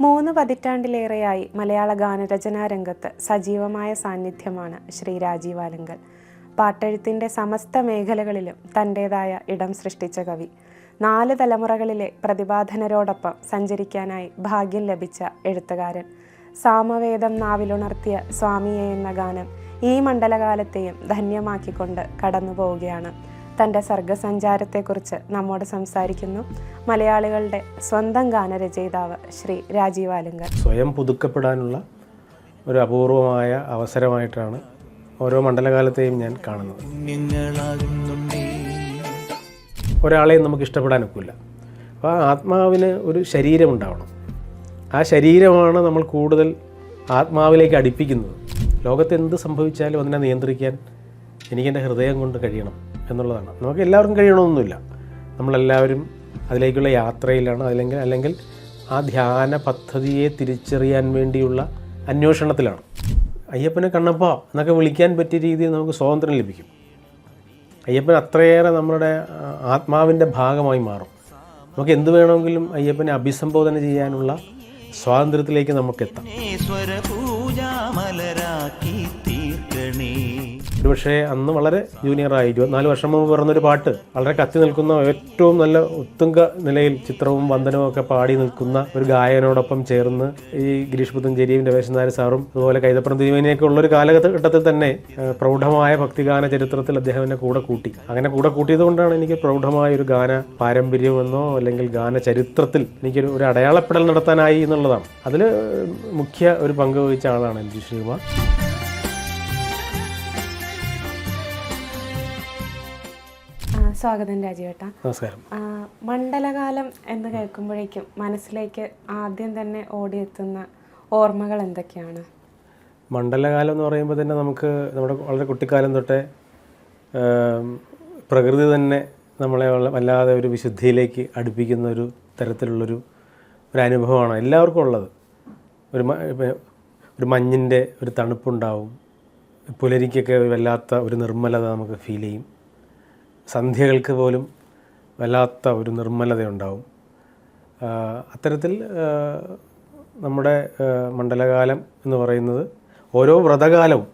3 പതിറ്റാണ്ടിലേറെയായി മലയാള ഗാനരചനാ രംഗത്ത് സജീവമായ സാന്നിധ്യമാണ് ശ്രീ രാജീവ് ആലങ്കൽ. പാട്ടെഴുത്തിൻ്റെ സമസ്ത മേഖലകളിലും തൻ്റേതായ ഇടം സൃഷ്ടിച്ച കവി. 4 തലമുറകളിലെ പ്രതിഭാധനരോടൊപ്പം സഞ്ചരിക്കാനായി ഭാഗ്യം ലഭിച്ച എഴുത്തുകാരൻ. സാമവേദം നാവിലുണർത്തിയ സ്വാമിയെ എന്ന ഗാനം ഈ മണ്ഡലകാലത്തെയും ധന്യമാക്കിക്കൊണ്ട് കടന്നു പോവുകയാണ്. തൻ്റെ സർഗസഞ്ചാരത്തെക്കുറിച്ച് നമ്മോട് സംസാരിക്കുന്നു മലയാളികളുടെ സ്വന്തം ഗാനരചയിതാവ് ശ്രീ രാജീവ് ആലങ്കൽ. സ്വയം പുതുക്കപ്പെടാനുള്ള ഒരു അപൂർവമായ അവസരമായിട്ടാണ് ഓരോ മണ്ഡലകാലത്തെയും ഞാൻ കാണുന്നത്. ഒരാളെയും നമുക്ക് ഇഷ്ടപ്പെടാനൊക്കില്ല. അപ്പോൾ ആ ആത്മാവിന് ഒരു ശരീരമുണ്ടാവണം. ആ ശരീരമാണ് നമ്മൾ കൂടുതൽ ആത്മാവിലേക്ക് അടുപ്പിക്കുന്നത്. ലോകത്ത് എന്ത് സംഭവിച്ചാലും അതിനെ നിയന്ത്രിക്കാൻ എനിക്കെൻ്റെ ഹൃദയം കൊണ്ട് കഴിയണം എന്നുള്ളതാണ്. നമുക്ക് എല്ലാവർക്കും കഴിയണമെന്നൊന്നുമില്ല. നമ്മളെല്ലാവരും അതിലേക്കുള്ള യാത്രയിലാണ്, അല്ലെങ്കിൽ ആ ധ്യാന പദ്ധതിയെ തിരിച്ചറിയാൻ വേണ്ടിയുള്ള അന്വേഷണത്തിലാണ്. അയ്യപ്പനെ കണ്ണപ്പ എന്നൊക്കെ വിളിക്കാൻ പറ്റിയ രീതിയിൽ നമുക്ക് സ്വാതന്ത്ര്യം ലഭിക്കും. അയ്യപ്പൻ അത്രയേറെ നമ്മുടെ ആത്മാവിൻ്റെ ഭാഗമായി മാറും. നമുക്ക് എന്ത് വേണമെങ്കിലും അയ്യപ്പനെ അഭിസംബോധന ചെയ്യാനുള്ള സ്വാതന്ത്ര്യത്തിലേക്ക് നമുക്കെത്താം. ഒരുപക്ഷെ അന്ന് വളരെ ജൂനിയറായി 24 വർഷം മുമ്പ് പറഞ്ഞൊരു പാട്ട് വളരെ കത്തി നിൽക്കുന്ന, ഏറ്റവും നല്ല ഉത്തുംഗ നിലയിൽ ചിത്രവും വന്ദനവും ഒക്കെ പാടി നിൽക്കുന്ന ഒരു ഗായകനോടൊപ്പം ചേർന്ന് ഈ ഗിരീഷ് പുത്തഞ്ചേരിയും രമേശൻ നായർ സാറും അതുപോലെ കൈതപ്പുറം തിരുമേനിയൊക്കെ ഉള്ളൊരു കാലഘട്ടത്തിൽ തന്നെ പ്രൗഢമായ ഭക്തിഗാന ചരിത്രത്തിൽ അദ്ദേഹം എന്നെ കൂടെ കൂട്ടി. അങ്ങനെ കൂടെ കൂട്ടിയത് കൊണ്ടാണ് എനിക്ക് പ്രൗഢമായ ഒരു ഗാന പാരമ്പര്യമെന്നോ അല്ലെങ്കിൽ ഗാന ചരിത്രത്തിൽ എനിക്കൊരു അടയാളപ്പെടൽ നടത്താനായി എന്നുള്ളതാണ്. അതിൽ മുഖ്യ ഒരു പങ്ക് വഹിച്ച ആളാണ് എം ജി ശ്രീകുമാർ. സ്വാഗതം രാജീവേട്ട. നമസ്കാരം. മണ്ഡലകാലം എന്ന് കേൾക്കുമ്പോഴേക്കും മനസ്സിലേക്ക് ആദ്യം തന്നെ ഓടിയെത്തുന്ന ഓർമ്മകൾ എന്തൊക്കെയാണ്? മണ്ഡലകാലം എന്ന് പറയുമ്പോൾ തന്നെ നമുക്ക് നമ്മുടെ വളരെ കുട്ടിക്കാലം തൊട്ടേ പ്രകൃതി തന്നെ നമ്മളെ വല്ലാതെ ഒരു വിശുദ്ധിയിലേക്ക് അടുപ്പിക്കുന്ന ഒരു തരത്തിലുള്ളൊരു അനുഭവമാണ് എല്ലാവർക്കും ഉള്ളത്. ഒരു മഞ്ഞിൻ്റെ ഒരു തണുപ്പുണ്ടാവും. പുലരിക്കൊക്കെ വല്ലാത്ത ഒരു നിർമ്മലത നമുക്ക് ഫീൽ ചെയ്യും. സന്ധ്യകൾക്ക് പോലും വല്ലാത്ത ഒരു നിർമ്മലതയുണ്ടാവും. അത്തരത്തിൽ നമ്മുടെ മണ്ഡലകാലം എന്ന് പറയുന്നത് ഓരോ വ്രതകാലവും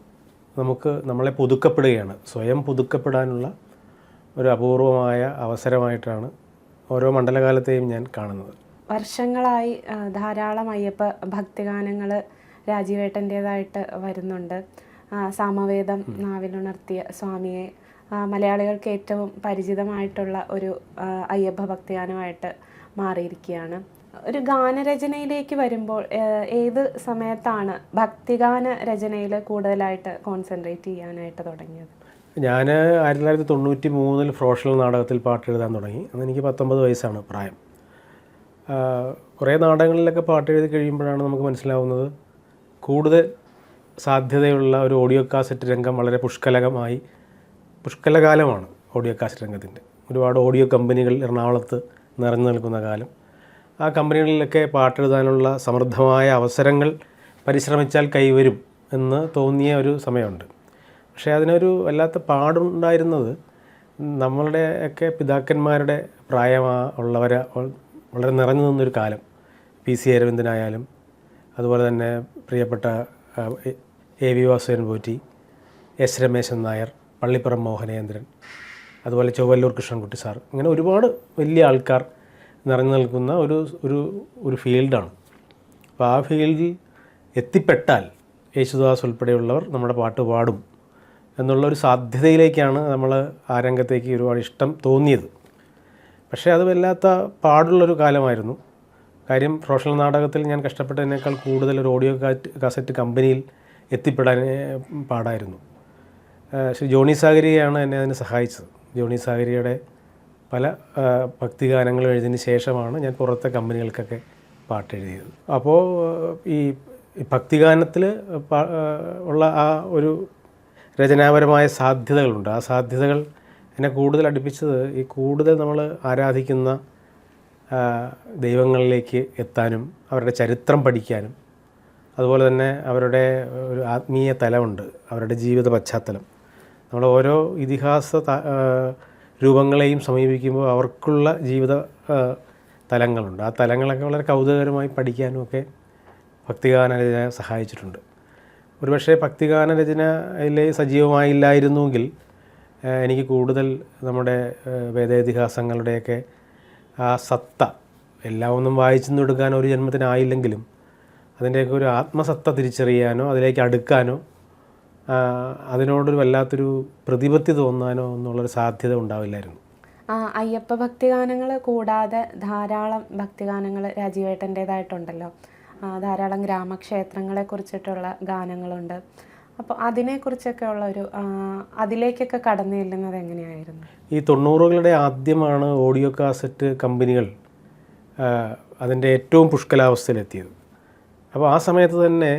നമ്മളെ പുതുക്കപ്പെടുകയാണ്. സ്വയം പുതുക്കപ്പെടാനുള്ള ഒരു അപൂർവമായ അവസരമായിട്ടാണ് ഓരോ മണ്ഡലകാലത്തെയും ഞാൻ കാണുന്നത്. വർഷങ്ങളായി ധാരാളം അയ്യപ്പ ഭക്തിഗാനങ്ങൾ രാജീവേട്ടൻ്റേതായിട്ട് വരുന്നുണ്ട്. സാമവേദം നാവിലുണർത്തിയ സ്വാമിയെ മലയാളികൾക്ക് ഏറ്റവും പരിചിതമായിട്ടുള്ള ഒരു അയ്യപ്പ ഭക്തിഗാനമായിട്ട് മാറിയിരിക്കുകയാണ്. ഒരു ഗാനരചനയിലേക്ക് വരുമ്പോൾ ഏത് സമയത്താണ് ഭക്തിഗാന രചനയിൽ കൂടുതലായിട്ട് കോൺസെൻട്രേറ്റ് ചെയ്യാനായിട്ട് തുടങ്ങിയത്? ഞാൻ 1993 പ്രൊഫഷണൽ നാടകത്തിൽ പാട്ടെഴുതാൻ തുടങ്ങി. അന്ന് എനിക്ക് 19 വയസ്സാണ് പ്രായം. കുറേ നാടകങ്ങളിലൊക്കെ പാട്ടെഴുതി കഴിയുമ്പോഴാണ് നമുക്ക് മനസ്സിലാവുന്നത് കൂടുതൽ സാധ്യതയുള്ള ഒരു ഓഡിയോ കാസറ്റ് രംഗം വളരെ പുഷ്കലകാലമാണ് ഓഡിയോ കാസറ്റ് രംഗത്തിൻ്റെ. ഒരുപാട് ഓഡിയോ കമ്പനികൾ എറണാകുളത്ത് നിറഞ്ഞു നിൽക്കുന്ന കാലം. ആ കമ്പനികളിലൊക്കെ പാട്ടെഴുതാനുള്ള സമൃദ്ധമായ അവസരങ്ങൾ പരിശ്രമിച്ചാൽ കൈവരും എന്ന് തോന്നിയ ഒരു സമയമുണ്ട്. പക്ഷേ അതിനൊരു വല്ലാത്ത പാടുണ്ടായിരുന്നത് നമ്മളുടെയൊക്കെ പിതാക്കന്മാരുടെ പ്രായമുള്ളവർ വളരെ നിറഞ്ഞു നിന്നൊരു കാലം. PC അരവിന്ദനായാലും അതുപോലെ തന്നെ പ്രിയപ്പെട്ട AV വാസുദേവൻ പോറ്റി, S രമേശൻ നായർ, പള്ളിപ്പുറം മോഹനേന്ദ്രൻ, അതുപോലെ ചൊവ്വല്ലൂർ കൃഷ്ണൻകുട്ടി സാർ, ഇങ്ങനെ ഒരുപാട് വലിയ ആൾക്കാർ നിറഞ്ഞു നിൽക്കുന്ന ഒരു ഫീൽഡാണ്. അപ്പോൾ ആ ഫീൽഡിൽ എത്തിപ്പെട്ടാൽ യേശുദാസ് ഉൾപ്പെടെയുള്ളവർ നമ്മുടെ പാട്ട് പാടും എന്നുള്ളൊരു സാധ്യതയിലേക്കാണ് നമ്മൾ ആ രംഗത്തേക്ക് ഒരുപാട് ഇഷ്ടം തോന്നിയത്. പക്ഷേ അത് വല്ലാത്ത പാടുള്ളൊരു കാലമായിരുന്നു. കാര്യം പ്രൊഫഷണൽ നാടകത്തിൽ ഞാൻ കഷ്ടപ്പെട്ടതിനേക്കാൾ കൂടുതൽ ഒരു ഓഡിയോ കാസറ്റ് കമ്പനിയിൽ എത്തിപ്പെടാൻ പാടായിരുന്നു. ശ്രീ ജോണി സാഗരിയാണ് എന്നെ അതിന് സഹായിച്ചത്. ജോണി സാഗരിയുടെ പല ഭക്തിഗാനങ്ങൾ എഴുതിയതിന് ശേഷമാണ് ഞാൻ പുറത്തെ കമ്പനികൾക്കൊക്കെ പാട്ടെഴുതിയത്. അപ്പോൾ ഈ ഭക്തിഗാനത്തിൽ ഉള്ള ആ ഒരു രചനാപരമായ സാധ്യതകളുണ്ട്. ആ സാധ്യതകൾ എന്നെ കൂടുതൽ അടുപ്പിച്ചത് ഈ കൂടുതൽ നമ്മൾ ആരാധിക്കുന്ന ദൈവങ്ങളിലേക്ക് എത്താനും അവരുടെ ചരിത്രം പഠിക്കാനും അതുപോലെ തന്നെ അവരുടെ ഒരു ആത്മീയ തലമുണ്ട്, അവരുടെ ജീവിത പശ്ചാത്തലം. നമ്മൾ ഓരോ ഇതിഹാസ രൂപങ്ങളെയും സമീപിക്കുമ്പോൾ അവർക്കുള്ള ജീവിത തലങ്ങളുണ്ട്. ആ തലങ്ങളൊക്കെ വളരെ കൗതുകകരമായി പഠിക്കാനും ഒക്കെ ഭക്തിഗാന രചന സഹായിച്ചിട്ടുണ്ട്. ഒരുപക്ഷെ ഭക്തിഗാന രചനയിൽ സജീവമായില്ലായിരുന്നുവെങ്കിൽ എനിക്ക് കൂടുതൽ നമ്മുടെ വേദേതിഹാസങ്ങളുടെയൊക്കെ ആ സത്ത എല്ലാം ഒന്നും വായിച്ചെന്ന് എടുക്കാൻ ഒരു ജന്മത്തിനായില്ലെങ്കിലും അതിൻ്റെയൊക്കെ ഒരു ആത്മസത്ത തിരിച്ചറിയാനോ അതിലേക്ക് അടുക്കാനോ അതിനോടൊരു വല്ലാത്തൊരു പ്രതിപത്തി തോന്നാനോ എന്നുള്ളൊരു സാധ്യത ഉണ്ടാവില്ലായിരുന്നു. അയ്യപ്പ ഭക്തിഗാനങ്ങൾ കൂടാതെ ധാരാളം ഭക്തിഗാനങ്ങൾ രാജീവേട്ടൻ്റേതായിട്ടുണ്ടല്ലോ. ധാരാളം ഗ്രാമക്ഷേത്രങ്ങളെ കുറിച്ചിട്ടുള്ള ഗാനങ്ങളുണ്ട്. അപ്പോൾ അതിനെക്കുറിച്ചൊക്കെ ഉള്ളൊരു അതിലേക്കൊക്കെ കടന്നു ചെല്ലുന്നത് എങ്ങനെയായിരുന്നു? ഈ 90കളുടെ ആദ്യമാണ് ഓഡിയോ കാസറ്റ് കമ്പനികൾ അതിൻ്റെ ഏറ്റവും പുഷ്കലാവസ്ഥയിലെത്തിയത്. അപ്പോൾ ആ സമയത്ത് തന്നെ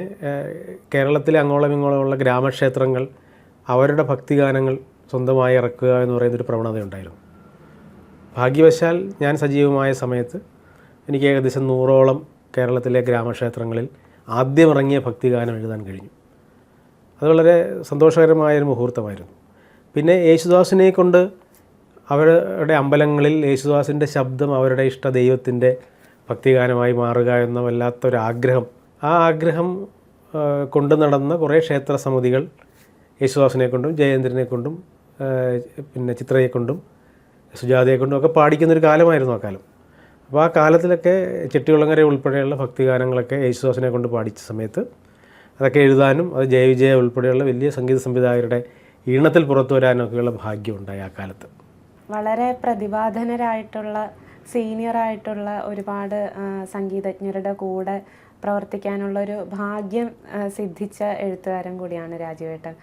കേരളത്തിലെ അങ്ങോളം ഇങ്ങോളമുള്ള ഗ്രാമക്ഷേത്രങ്ങൾ അവരുടെ ഭക്തിഗാനങ്ങൾ സ്വന്തമായി ഇറക്കുക എന്ന് പറയുന്നൊരു പ്രവണതയുണ്ടായിരുന്നു. ഭാഗ്യവശാൽ ഞാൻ സജീവമായ സമയത്ത് എനിക്ക് ഏകദേശം 100ഓളം കേരളത്തിലെ ഗ്രാമക്ഷേത്രങ്ങളിൽ ആദ്യം ഇറങ്ങിയ ഭക്തിഗാനം എഴുതാൻ കഴിഞ്ഞു. അത് വളരെ സന്തോഷകരമായൊരു മുഹൂർത്തമായിരുന്നു. പിന്നെ യേശുദാസിനെ കൊണ്ട് അവരുടെ അമ്പലങ്ങളിൽ യേശുദാസിൻ്റെ ശബ്ദം അവരുടെ ഇഷ്ട ദൈവത്തിൻ്റെ ഭക്തിഗാനമായി മാറുക എന്ന വല്ലാത്തൊരാഗ്രഹം, ആ ആഗ്രഹം കൊണ്ടു നടന്ന കുറേ ക്ഷേത്ര സമിതികൾ യേശുദാസിനെ കൊണ്ടും ജയേന്ദ്രനെ കൊണ്ടും പിന്നെ ചിത്രയെ കൊണ്ടും സുജാതയെ കൊണ്ടും ഒക്കെ പാടിക്കുന്നൊരു കാലമായിരുന്നു ആ കാലം. അപ്പോൾ ആ കാലത്തിലൊക്കെ ചെട്ടികുളങ്ങര ഉൾപ്പെടെയുള്ള ഭക്തിഗാനങ്ങളൊക്കെ യേശുദാസിനെ കൊണ്ട് പാടിച്ച സമയത്ത് അതൊക്കെ എഴുതാനും അത് ജയവിജയ ഉൾപ്പെടെയുള്ള വലിയ സംഗീത സംവിധായകരുടെ ഈണത്തിൽ പുറത്തു വരാനൊക്കെയുള്ള ഭാഗ്യമുണ്ടായി ആ കാലത്ത്. വളരെ പ്രതിഭാധനരായിട്ടുള്ള സീനിയറായിട്ടുള്ള ഒരുപാട് സംഗീതജ്ഞരുടെ കൂടെ പ്രവർത്തിക്കാനുള്ളൊരു ഭാഗ്യം സിദ്ധിച്ച എഴുത്തുകാരൻ കൂടിയാണ് രാജീവേട്ടൻ.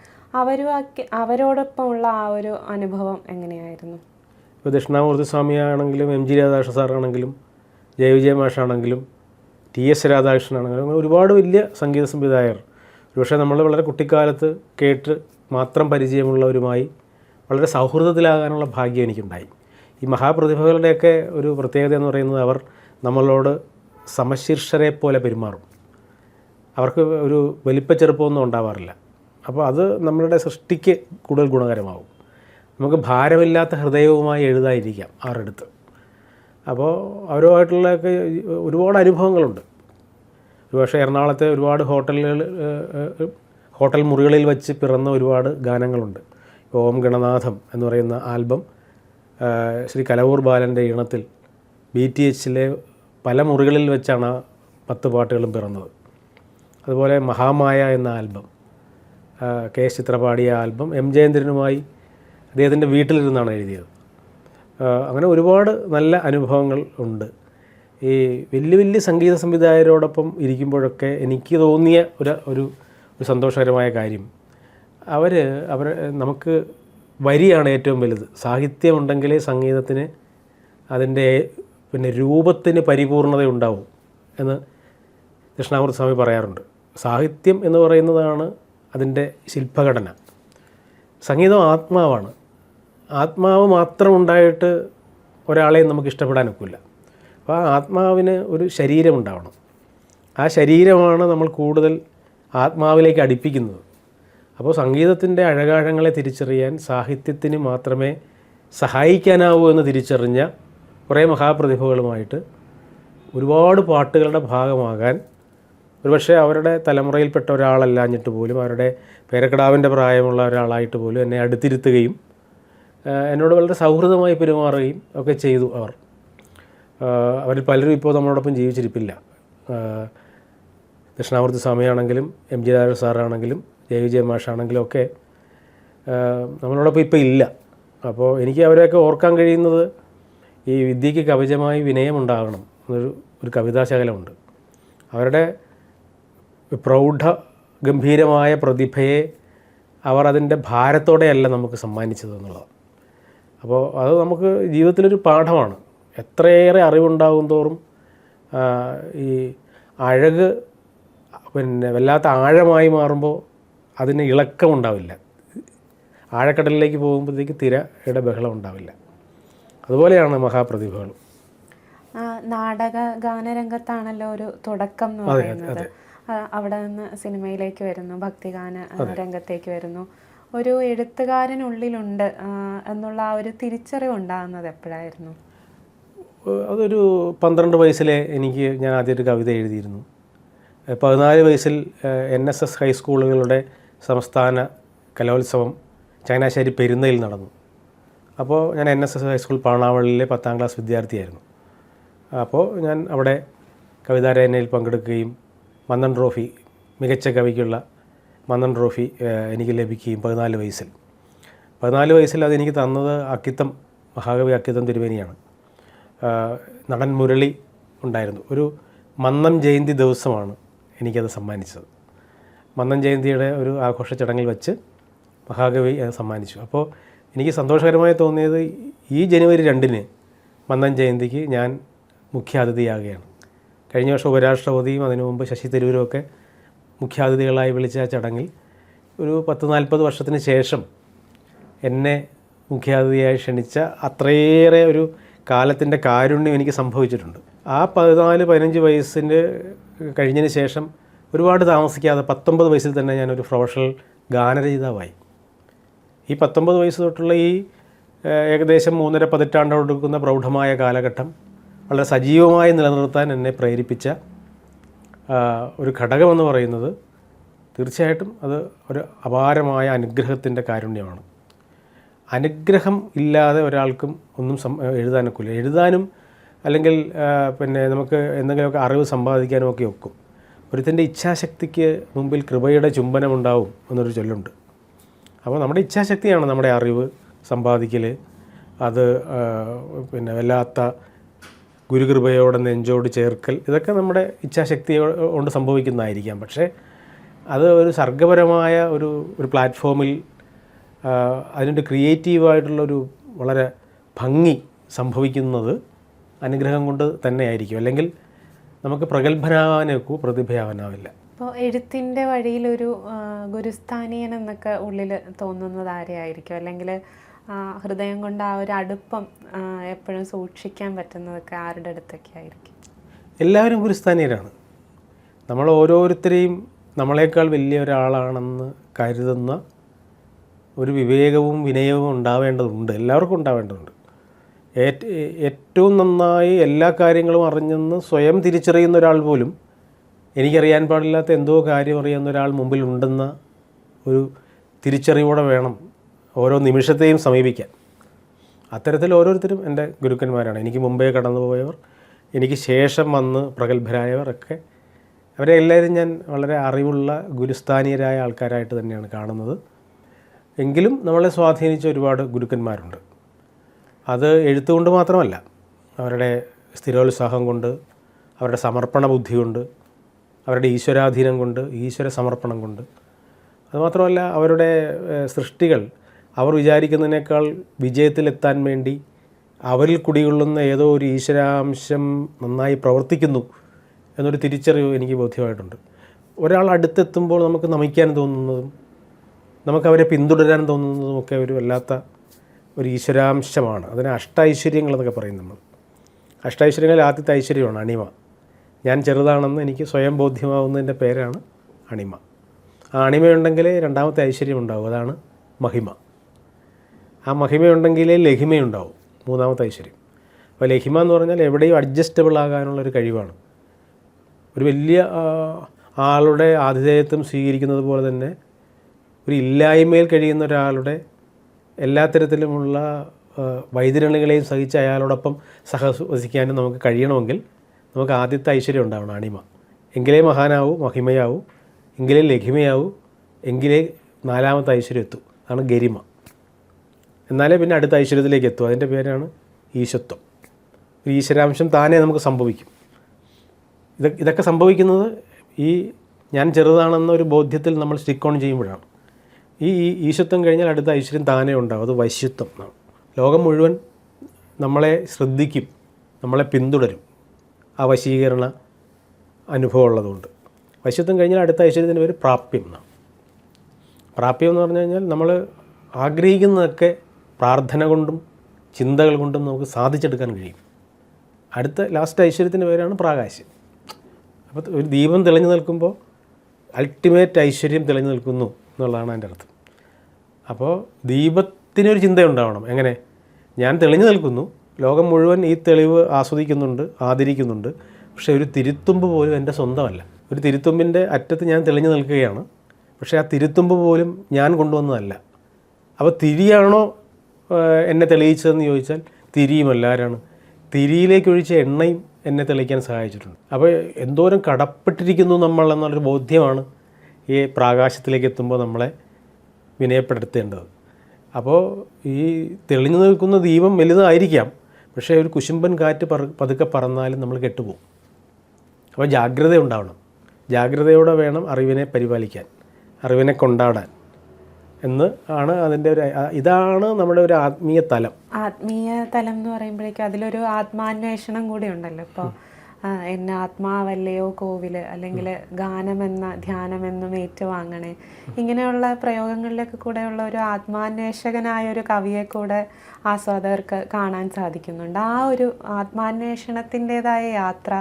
അവരോടൊപ്പമുള്ള ആ ഒരു അനുഭവം എങ്ങനെയായിരുന്നു? ഇപ്പോൾ ദക്ഷിണാമൂർത്തി സ്വാമിയാണെങ്കിലും എം ജി രാധാകൃഷ്ണൻ സാറാണെങ്കിലും ജയവിജയ മാഷാണെങ്കിലും TS രാധാകൃഷ്ണനാണെങ്കിലും അങ്ങനെ ഒരുപാട് വലിയ സംഗീത സംവിധായകർ ഒരുപക്ഷെ നമ്മൾ വളരെ കുട്ടിക്കാലത്ത് കേട്ട് മാത്രം പരിചയമുള്ളവരുമായി വളരെ സൗഹൃദത്തിലാകാനുള്ള ഭാഗ്യം എനിക്കുണ്ടായി. ഈ മഹാപ്രതിഭകളുടെയൊക്കെ ഒരു പ്രത്യേകത എന്ന് പറയുന്നത് അവർ നമ്മളോട് സമശീർഷരെ പോലെ പെരുമാറും. അവർക്ക് ഒരു വലിപ്പച്ചെറുപ്പമൊന്നും ഉണ്ടാവാറില്ല. അപ്പോൾ അത് നമ്മളുടെ സൃഷ്ടിക്ക് കൂടുതൽ ഗുണകരമാവും. നമുക്ക് ഭാരമില്ലാത്ത ഹൃദയവുമായി എഴുതാതിരിക്കാം അവരുടെ അടുത്ത്. അപ്പോൾ അവരുമായിട്ടുള്ളതൊക്കെ ഒരുപാട് അനുഭവങ്ങളുണ്ട്. ഒരുപക്ഷെ എറണാകുളത്തെ ഒരുപാട് ഹോട്ടൽ മുറികളിൽ വെച്ച് പിറന്ന ഒരുപാട് ഗാനങ്ങളുണ്ട്. ഓം ഗണനാഥം എന്ന് പറയുന്ന ആൽബം ശ്രീ കലവൂർ ബാലൻ്റെ ഈണത്തിൽ BTHലെ പല മുറികളിൽ വെച്ചാണ് 10 പാട്ടുകളും പിറന്നത്. അതുപോലെ മഹാമായ എന്ന ആൽബം KS ചിത്ര പാടിയ ആൽബം M ജയേന്ദ്രനുമായി അദ്ദേഹത്തിൻ്റെ വീട്ടിലിരുന്നാണ് എഴുതിയത്. അങ്ങനെ ഒരുപാട് നല്ല അനുഭവങ്ങൾ ഉണ്ട്. ഈ വലിയ വലിയ സംഗീത സംവിധായകരോടൊപ്പം ഇരിക്കുമ്പോഴൊക്കെ എനിക്ക് തോന്നിയ ഒരു സന്തോഷകരമായ കാര്യം നമുക്ക് വരിയാണ് ഏറ്റവും വലുത്. സാഹിത്യമുണ്ടെങ്കിലേ സംഗീതത്തിന് അതിൻ്റെ പിന്നെ രൂപത്തിന് പരിപൂർണത ഉണ്ടാവും എന്ന് ദക്ഷിണാമൂർത്തി സ്വാമി പറയാറുണ്ട്. സാഹിത്യം എന്ന് പറയുന്നതാണ് അതിൻ്റെ ശില്പഘടന. സംഗീതം ആത്മാവാണ്. ആത്മാവ് മാത്രം ഉണ്ടായിട്ട് ഒരാളെയും നമുക്ക് ഇഷ്ടപ്പെടാനൊക്കില്ല. അപ്പോൾ ആ ആത്മാവിന് ഒരു ശരീരമുണ്ടാവണം. ആ ശരീരമാണ് നമ്മൾ കൂടുതൽ ആത്മാവിലേക്ക് അടുപ്പിക്കുന്നത്. അപ്പോൾ സംഗീതത്തിൻ്റെ അഴകാഴങ്ങളെ തിരിച്ചറിയാൻ സാഹിത്യത്തിന് മാത്രമേ സഹായിക്കാനാവൂ എന്ന് തിരിച്ചറിഞ്ഞ കുറേ മഹാപ്രതിഭകളുമായിട്ട് ഒരുപാട് പാട്ടുകളുടെ ഭാഗമാകാൻ ഒരുപക്ഷെ അവരുടെ തലമുറയിൽപ്പെട്ട ഒരാളല്ലാഞ്ഞിട്ട് പോലും അവരുടെ പേരക്കിടാവിൻ്റെ പ്രായമുള്ള ഒരാളായിട്ട് പോലും എന്നെ അടുത്തിരുത്തുകയും എന്നോട് വളരെ സൗഹൃദമായി പെരുമാറുകയും ഒക്കെ ചെയ്തു. അവരിൽ പലരും ഇപ്പോൾ നമ്മളോടൊപ്പം ജീവിച്ചിരിപ്പില്ല. ദക്ഷിണാമൂർത്തി സ്വാമിയാണെങ്കിലും MG രാധാകൃഷ്ണൻ സാറാണെങ്കിലും ജയവിജയ മാഷാണെങ്കിലും ഒക്കെ നമ്മളോടൊപ്പം ഇപ്പോൾ ഇല്ല. അപ്പോൾ എനിക്ക് അവരെയൊക്കെ ഓർക്കാൻ കഴിയുന്നത് ഈ വിദ്യയ്ക്ക് കവചമായി വിനയമുണ്ടാകണം എന്നൊരു കവിതാശകലമുണ്ട്. അവരുടെ പ്രൗഢ ഗംഭീരമായ പ്രതിഭയെ അവർ അതിൻ്റെ ഭാരത്തോടെയല്ല നമുക്ക് സമ്മാനിച്ചത് എന്നുള്ളതാണ്. അപ്പോൾ അത് നമുക്ക് ജീവിതത്തിലൊരു പാഠമാണ്. എത്രയേറെ അറിവുണ്ടാകും തോറും ഈ അഴക് പിന്നെ വല്ലാത്ത ആഴമായി മാറുമ്പോൾ അതിന് ഇളക്കമുണ്ടാവില്ല. ആഴക്കടലിലേക്ക് പോകുമ്പോഴത്തേക്ക് തിരയുടെ ബഹളം ഉണ്ടാവില്ല. അതുപോലെയാണ് മഹാപ്രതിഭകൾ. നാടക ഗാനരംഗത്താണല്ലോ ഒരു തുടക്കം എന്ന് പറയുന്നത്. അവിടെ നിന്ന് സിനിമയിലേക്ക് വരുന്നു, ഭക്തിഗാന രംഗത്തേക്ക് വരുന്നു. ഒരു എഴുത്തുകാരനുള്ളിലുണ്ട് എന്നുള്ള ആ ഒരു തിരിച്ചറിവ് ഉണ്ടാകുന്നത് എപ്പോഴായിരുന്നു? അതൊരു 12 വയസ്സിലെ ഞാൻ ആദ്യമായിട്ട് കവിത എഴുതിയിരുന്നു. 14 വയസ്സിൽ NSS ഹൈസ്കൂളുകളുടെ സംസ്ഥാന കലോത്സവം ചങ്ങനാശ്ശേരി പെരുന്നയിൽ നടന്നു. അപ്പോൾ ഞാൻ NSS ഹൈസ്കൂൾ പാണാവള്ളിയിലെ 10ാം ക്ലാസ് വിദ്യാർത്ഥിയായിരുന്നു. അപ്പോൾ ഞാൻ അവിടെ കവിതാരചനയിൽ പങ്കെടുക്കുകയും മന്നൻ ട്രോഫി, മികച്ച കവിക്കുള്ള മന്നൻ ട്രോഫി എനിക്ക് ലഭിക്കുകയും 14 വയസ്സിൽ. 14 വയസ്സിൽ അതെനിക്ക് തന്നത് അക്കിത്തം, മഹാകവി അക്കിത്തം തിരുവേനിയാണ്. നടൻ മുരളി ഉണ്ടായിരുന്നു. ഒരു മന്നം ജയന്തി ദിവസമാണ് എനിക്കത് സമ്മാനിച്ചത്. മന്നം ജയന്തിയുടെ ഒരു ആഘോഷ ചടങ്ങിൽ വെച്ച് മഹാകവി അത് സമ്മാനിച്ചു. അപ്പോൾ എനിക്ക് സന്തോഷകരമായി തോന്നിയത് ഈ ജനുവരി 2-ന് മന്നം ജയന്തിക്ക് ഞാൻ മുഖ്യാതിഥിയാകുകയാണ്. കഴിഞ്ഞ വർഷം ഉപരാഷ്ട്രപതിയും അതിനു മുമ്പ് ശശി തരൂരുമൊക്കെ മുഖ്യാതിഥികളായി വിളിച്ച ആ ചടങ്ങിൽ ഒരു 10-40 വർഷത്തിന് ശേഷം എന്നെ മുഖ്യാതിഥിയായി ക്ഷണിച്ച അത്രയേറെ ഒരു കാലത്തിൻ്റെ കാരുണ്യം എനിക്ക് സംഭവിച്ചിട്ടുണ്ട്. ആ 14-15 വയസ്സിൻ്റെ കഴിഞ്ഞതിന് ശേഷം ഒരുപാട് താമസിക്കാതെ 19 വയസ്സിൽ തന്നെ ഞാനൊരു പ്രൊഫഷണൽ ഗാനരചയിതാവായി. ഈ 19 വയസ്സ് തൊട്ടുള്ള ഈ ഏകദേശം 3.5 പതിറ്റാണ്ടോടെടുക്കുന്ന പ്രൗഢമായ കാലഘട്ടം വളരെ സജീവമായി നിലനിർത്താൻ എന്നെ പ്രേരിപ്പിച്ച ഒരു ഘടകമെന്ന് പറയുന്നത് തീർച്ചയായിട്ടും അത് ഒരു അപാരമായ അനുഗ്രഹത്തിൻ്റെ കാരുണ്യമാണ്. അനുഗ്രഹം ഇല്ലാതെ ഒരാൾക്കും ഒന്നും എഴുതാനൊക്കില്ല. എഴുതാനും അല്ലെങ്കിൽ പിന്നെ നമുക്ക് എന്തെങ്കിലുമൊക്കെ അറിവ് സമ്പാദിക്കാനും ഒക്കെ ഒക്കും. ഒരുത്തിൻ്റെ ഇച്ഛാശക്തിക്ക് മുമ്പിൽ കൃപയുടെ ചുംബനമുണ്ടാവും എന്നൊരു ചൊല്ലുണ്ട്. അപ്പോൾ നമ്മുടെ ഇച്ഛാശക്തിയാണ് നമ്മുടെ അറിവ് സമ്പാദിക്കൽ. അത് പിന്നെ വല്ലാത്ത ഗുരുകൃപയോടെ നെഞ്ചോട് ചേർക്കൽ, ഇതൊക്കെ നമ്മുടെ ഇച്ഛാശക്തി കൊണ്ട് സംഭവിക്കുന്നതായിരിക്കാം. പക്ഷേ അത് ഒരു സർഗപരമായ ഒരു പ്ലാറ്റ്ഫോമിൽ അതിൻ്റെ ക്രിയേറ്റീവായിട്ടുള്ളൊരു വളരെ ഭംഗി സംഭവിക്കുന്നത് അനുഗ്രഹം കൊണ്ട് തന്നെയായിരിക്കും. അല്ലെങ്കിൽ നമുക്ക് പ്രഗത്ഭനാവാനൊക്കെ പ്രതിഭയാവാനാവില്ല. അപ്പോൾ എഴുത്തിൻ്റെ വഴിയിലൊരു ഗുരുസ്ഥാനീയൻ എന്നൊക്കെ ഉള്ളിൽ തോന്നുന്നത് ആരെയായിരിക്കും? അല്ലെങ്കിൽ ഹൃദയം കൊണ്ട് ആ ഒരു അടുപ്പം എപ്പോഴും സൂക്ഷിക്കാൻ പറ്റുന്നതൊക്കെ ആരുടെ അടുത്തൊക്കെ ആയിരിക്കും? എല്ലാവരും ഗുരുസ്ഥാനീയരാണ്. നമ്മൾ ഓരോരുത്തരെയും നമ്മളെക്കാൾ വലിയ ഒരാളാണെന്ന് കരുതുന്ന ഒരു വിവേകവും വിനയവും ഉണ്ടാവേണ്ടതുണ്ട്, എല്ലാവർക്കും ഉണ്ടാവേണ്ടതുണ്ട്. ഏറ്റവും നന്നായി എല്ലാ കാര്യങ്ങളും അറിഞ്ഞെന്ന് സ്വയം തിരിച്ചറിയുന്ന ഒരാൾ പോലും എനിക്കറിയാൻ പാടില്ലാത്ത എന്തോ കാര്യം അറിയുന്ന ഒരാൾ മുമ്പിലുണ്ടെന്ന ഒരു തിരിച്ചറിവോടെ വേണം ഓരോ നിമിഷത്തെയും സമീപിക്കാൻ. അത്തരത്തിൽ ഓരോരുത്തരും എൻ്റെ ഗുരുക്കന്മാരാണ്. എനിക്ക് മുമ്പേ കടന്നുപോയവർ, എനിക്ക് ശേഷം വന്ന് പ്രഗത്ഭരായവർ ഒക്കെ, അവരെ എല്ലാവരും ഞാൻ വളരെ അറിവുള്ള ഗുരുസ്ഥാനീയരായ ആൾക്കാരായിട്ട് തന്നെയാണ് കാണുന്നത്. എങ്കിലും നമ്മളെ സ്വാധീനിച്ച ഒരുപാട് ഗുരുക്കന്മാരുണ്ട്. അത് എഴുത്തുകൊണ്ട് മാത്രമല്ല, അവരുടെ സ്ഥിരോത്സാഹം കൊണ്ട്, അവരുടെ സമർപ്പണ ബുദ്ധി കൊണ്ട്, അവരുടെ ഈശ്വരാധീനം കൊണ്ട്, ഈശ്വര സമർപ്പണം കൊണ്ട്, അതുമാത്രമല്ല അവരുടെ സൃഷ്ടികൾ അവർ വിചാരിക്കുന്നതിനേക്കാൾ വിജയത്തിലെത്താൻ വേണ്ടി അവരിൽ കുടികൊള്ളുന്ന ഏതോ ഒരു ഈശ്വരാംശം നന്നായി പ്രവർത്തിക്കുന്നു എന്നൊരു തിരിച്ചറിവ് എനിക്ക് ബോധ്യമായിട്ടുണ്ട്. ഒരാൾ അടുത്തെത്തുമ്പോൾ നമുക്ക് നമിക്കാൻ തോന്നുന്നതും നമുക്കവരെ പിന്തുടരാൻ തോന്നുന്നതുമൊക്കെ ഒരു വല്ലാത്ത ഒരു ഈശ്വരാംശമാണ്. അതിന് അഷ്ടൈശ്വര്യങ്ങളെന്നൊക്കെ പറയും നമ്മൾ. അഷ്ടൈശ്വര്യങ്ങളിൽ ആദ്യത്തെ ഐശ്വര്യമാണ് അണിമ. ഞാൻ ചെറുതാണെന്ന് എനിക്ക് സ്വയം ബോധ്യമാവുന്നതിൻ്റെ പേരാണ് അണിമ. ആ അണിമയുണ്ടെങ്കിലേ രണ്ടാമത്തെ ഐശ്വര്യം ഉണ്ടാവും, അതാണ് മഹിമ. ആ മഹിമയുണ്ടെങ്കിലേ ലഹിമയുണ്ടാവും, മൂന്നാമത്തെ ഐശ്വര്യം. അപ്പോൾ ലഹിമ എന്ന് പറഞ്ഞാൽ എവിടെയും അഡ്ജസ്റ്റബിൾ ആകാനുള്ളൊരു കഴിവാണ്. ഒരു വലിയ ആളുടെ ആതിഥേയത്വം സ്വീകരിക്കുന്നത് പോലെ തന്നെ ഒരു ഇല്ലായ്മയിൽ കഴിയുന്ന ഒരാളുടെ എല്ലാ തരത്തിലുമുള്ള വൈതരണികളെയും സഹിച്ച് അയാളോടൊപ്പം സഹവസിക്കാനും നമുക്ക് കഴിയണമെങ്കിൽ നമുക്ക് ആദ്യത്തെ ഐശ്വര്യം ഉണ്ടാവണം, അണിമ. എങ്കിലേ മഹാനാവൂ, മഹിമയാവൂ, എങ്കിലേ ലഘിമയാവൂ, എങ്കിലേ നാലാമത്തെ ഐശ്വര്യം എത്തൂ, അതാണ് ഗരിമ. എന്നാലേ പിന്നെ അടുത്ത ഐശ്വര്യത്തിലേക്ക് എത്തും. അതിൻ്റെ പേരാണ് ഈശത്വം. ഒരു ഈശ്വരാംശം താനേ നമുക്ക് സംഭവിക്കും. ഇതൊക്കെ സംഭവിക്കുന്നത് ഈ ഞാൻ ചെറുതാണെന്ന ഒരു ബോധ്യത്തിൽ നമ്മൾ സ്റ്റിക്ക് ഓൺ ചെയ്യുമ്പോഴാണ്. ഈ ഈശത്വം കഴിഞ്ഞാൽ അടുത്ത ഐശ്വര്യം താനേ ഉണ്ടാവും, അത് വശ്യത്വം എന്നാണ്. ലോകം മുഴുവൻ നമ്മളെ ശ്രദ്ധിക്കും, നമ്മളെ പിന്തുടരും, ആ വശീകരണ അനുഭവം ഉള്ളതുകൊണ്ട്. വശ്യത്വം കഴിഞ്ഞാൽ അടുത്ത ഐശ്വര്യത്തിൻ്റെ പേര് പ്രാപ്യം എന്നാണ്. പ്രാപ്യം എന്ന് പറഞ്ഞു കഴിഞ്ഞാൽ നമ്മൾ ആഗ്രഹിക്കുന്നതൊക്കെ പ്രാർത്ഥന കൊണ്ടും ചിന്തകൾ കൊണ്ടും നമുക്ക് സാധിച്ചെടുക്കാൻ കഴിയും. അടുത്ത ലാസ്റ്റ് ഐശ്വര്യത്തിൻ്റെ പേരാണ് പ്രാകാശ്യം. അപ്പോൾ ഒരു ദീപം തെളിഞ്ഞു നിൽക്കുമ്പോൾ അൾട്ടിമേറ്റ് ഐശ്വര്യം തെളിഞ്ഞു നിൽക്കുന്നു എന്നുള്ളതാണ് അതിൻ്റെ അർത്ഥം. അപ്പോൾ ദീപത്തിനൊരു ചിന്തയുണ്ടാവണം. എങ്ങനെ? ഞാൻ തെളിഞ്ഞു നിൽക്കുന്നു, ലോകം മുഴുവൻ ഈ തെളിവ് ആസ്വദിക്കുന്നുണ്ട്, ആദരിക്കുന്നുണ്ട്. പക്ഷേ ഒരു തിരുത്തുമ്പ് പോലും എൻ്റെ സ്വന്തമല്ല. ഒരു തിരുത്തുമ്പിൻ്റെ അറ്റത്ത് ഞാൻ തെളിഞ്ഞു നിൽക്കുകയാണ്. പക്ഷേ ആ തിരുത്തുമ്പ് പോലും ഞാൻ കൊണ്ടുവന്നതല്ല. അപ്പോൾ തിരിയാണോ എന്നെ തെളിയിച്ചതെന്ന് ചോദിച്ചാൽ തിരിയുമല്ല. ആരാണ്? തിരിയിലേക്ക് ഒഴിച്ച എണ്ണയും എന്നെ തെളിയിക്കാൻ സഹായിച്ചിട്ടുണ്ട്. അപ്പോൾ എന്തോരം കടപ്പെട്ടിരിക്കുന്നു നമ്മൾ എന്നുള്ളൊരു ബോധ്യമാണ് ഈ പ്രാകാശത്തിലേക്ക് എത്തുമ്പോൾ നമ്മളെ വിനയപ്പെടുത്തേണ്ടത്. അപ്പോൾ ഈ തെളിഞ്ഞു നിൽക്കുന്ന ദീപം വലുതായിരിക്കാം, പക്ഷേ ഒരു കുശുമ്പൻ കാറ്റ് പതുക്കെ പറന്നാലും നമ്മൾ കെട്ടുപോകും. അപ്പോൾ ജാഗ്രത ഉണ്ടാവണം. ജാഗ്രതയോടെ വേണം അറിവിനെ പരിപാലിക്കാൻ, അറിവിനെ കൊണ്ടാടാൻ എന്ന് ആണ് അതിൻ്റെ ഒരു ഇതാണ് നമ്മുടെ ഒരു ആത്മീയ തലം. ആത്മീയ തലം എന്ന് പറയുമ്പോഴേക്കും അതിലൊരു ആത്മാന്വേഷണം കൂടി ഉണ്ടല്ലോ. ഇപ്പോൾ എന്നെ ആത്മാവല്ലയോ കോവില്, അല്ലെങ്കിൽ ഗാനമെന്ന ധ്യാനമെന്നും ഏറ്റുവാങ്ങണേ, ഇങ്ങനെയുള്ള പ്രയോഗങ്ങളിലൊക്കെ കൂടെയുള്ള ഒരു ആത്മാന്വേഷകനായ ഒരു കവിയെ കൂടെ ആസ്വാദകർക്ക് കാണാൻ സാധിക്കുന്നുണ്ട്. ആ ഒരു ആത്മാന്വേഷണത്തിൻ്റെതായ യാത്ര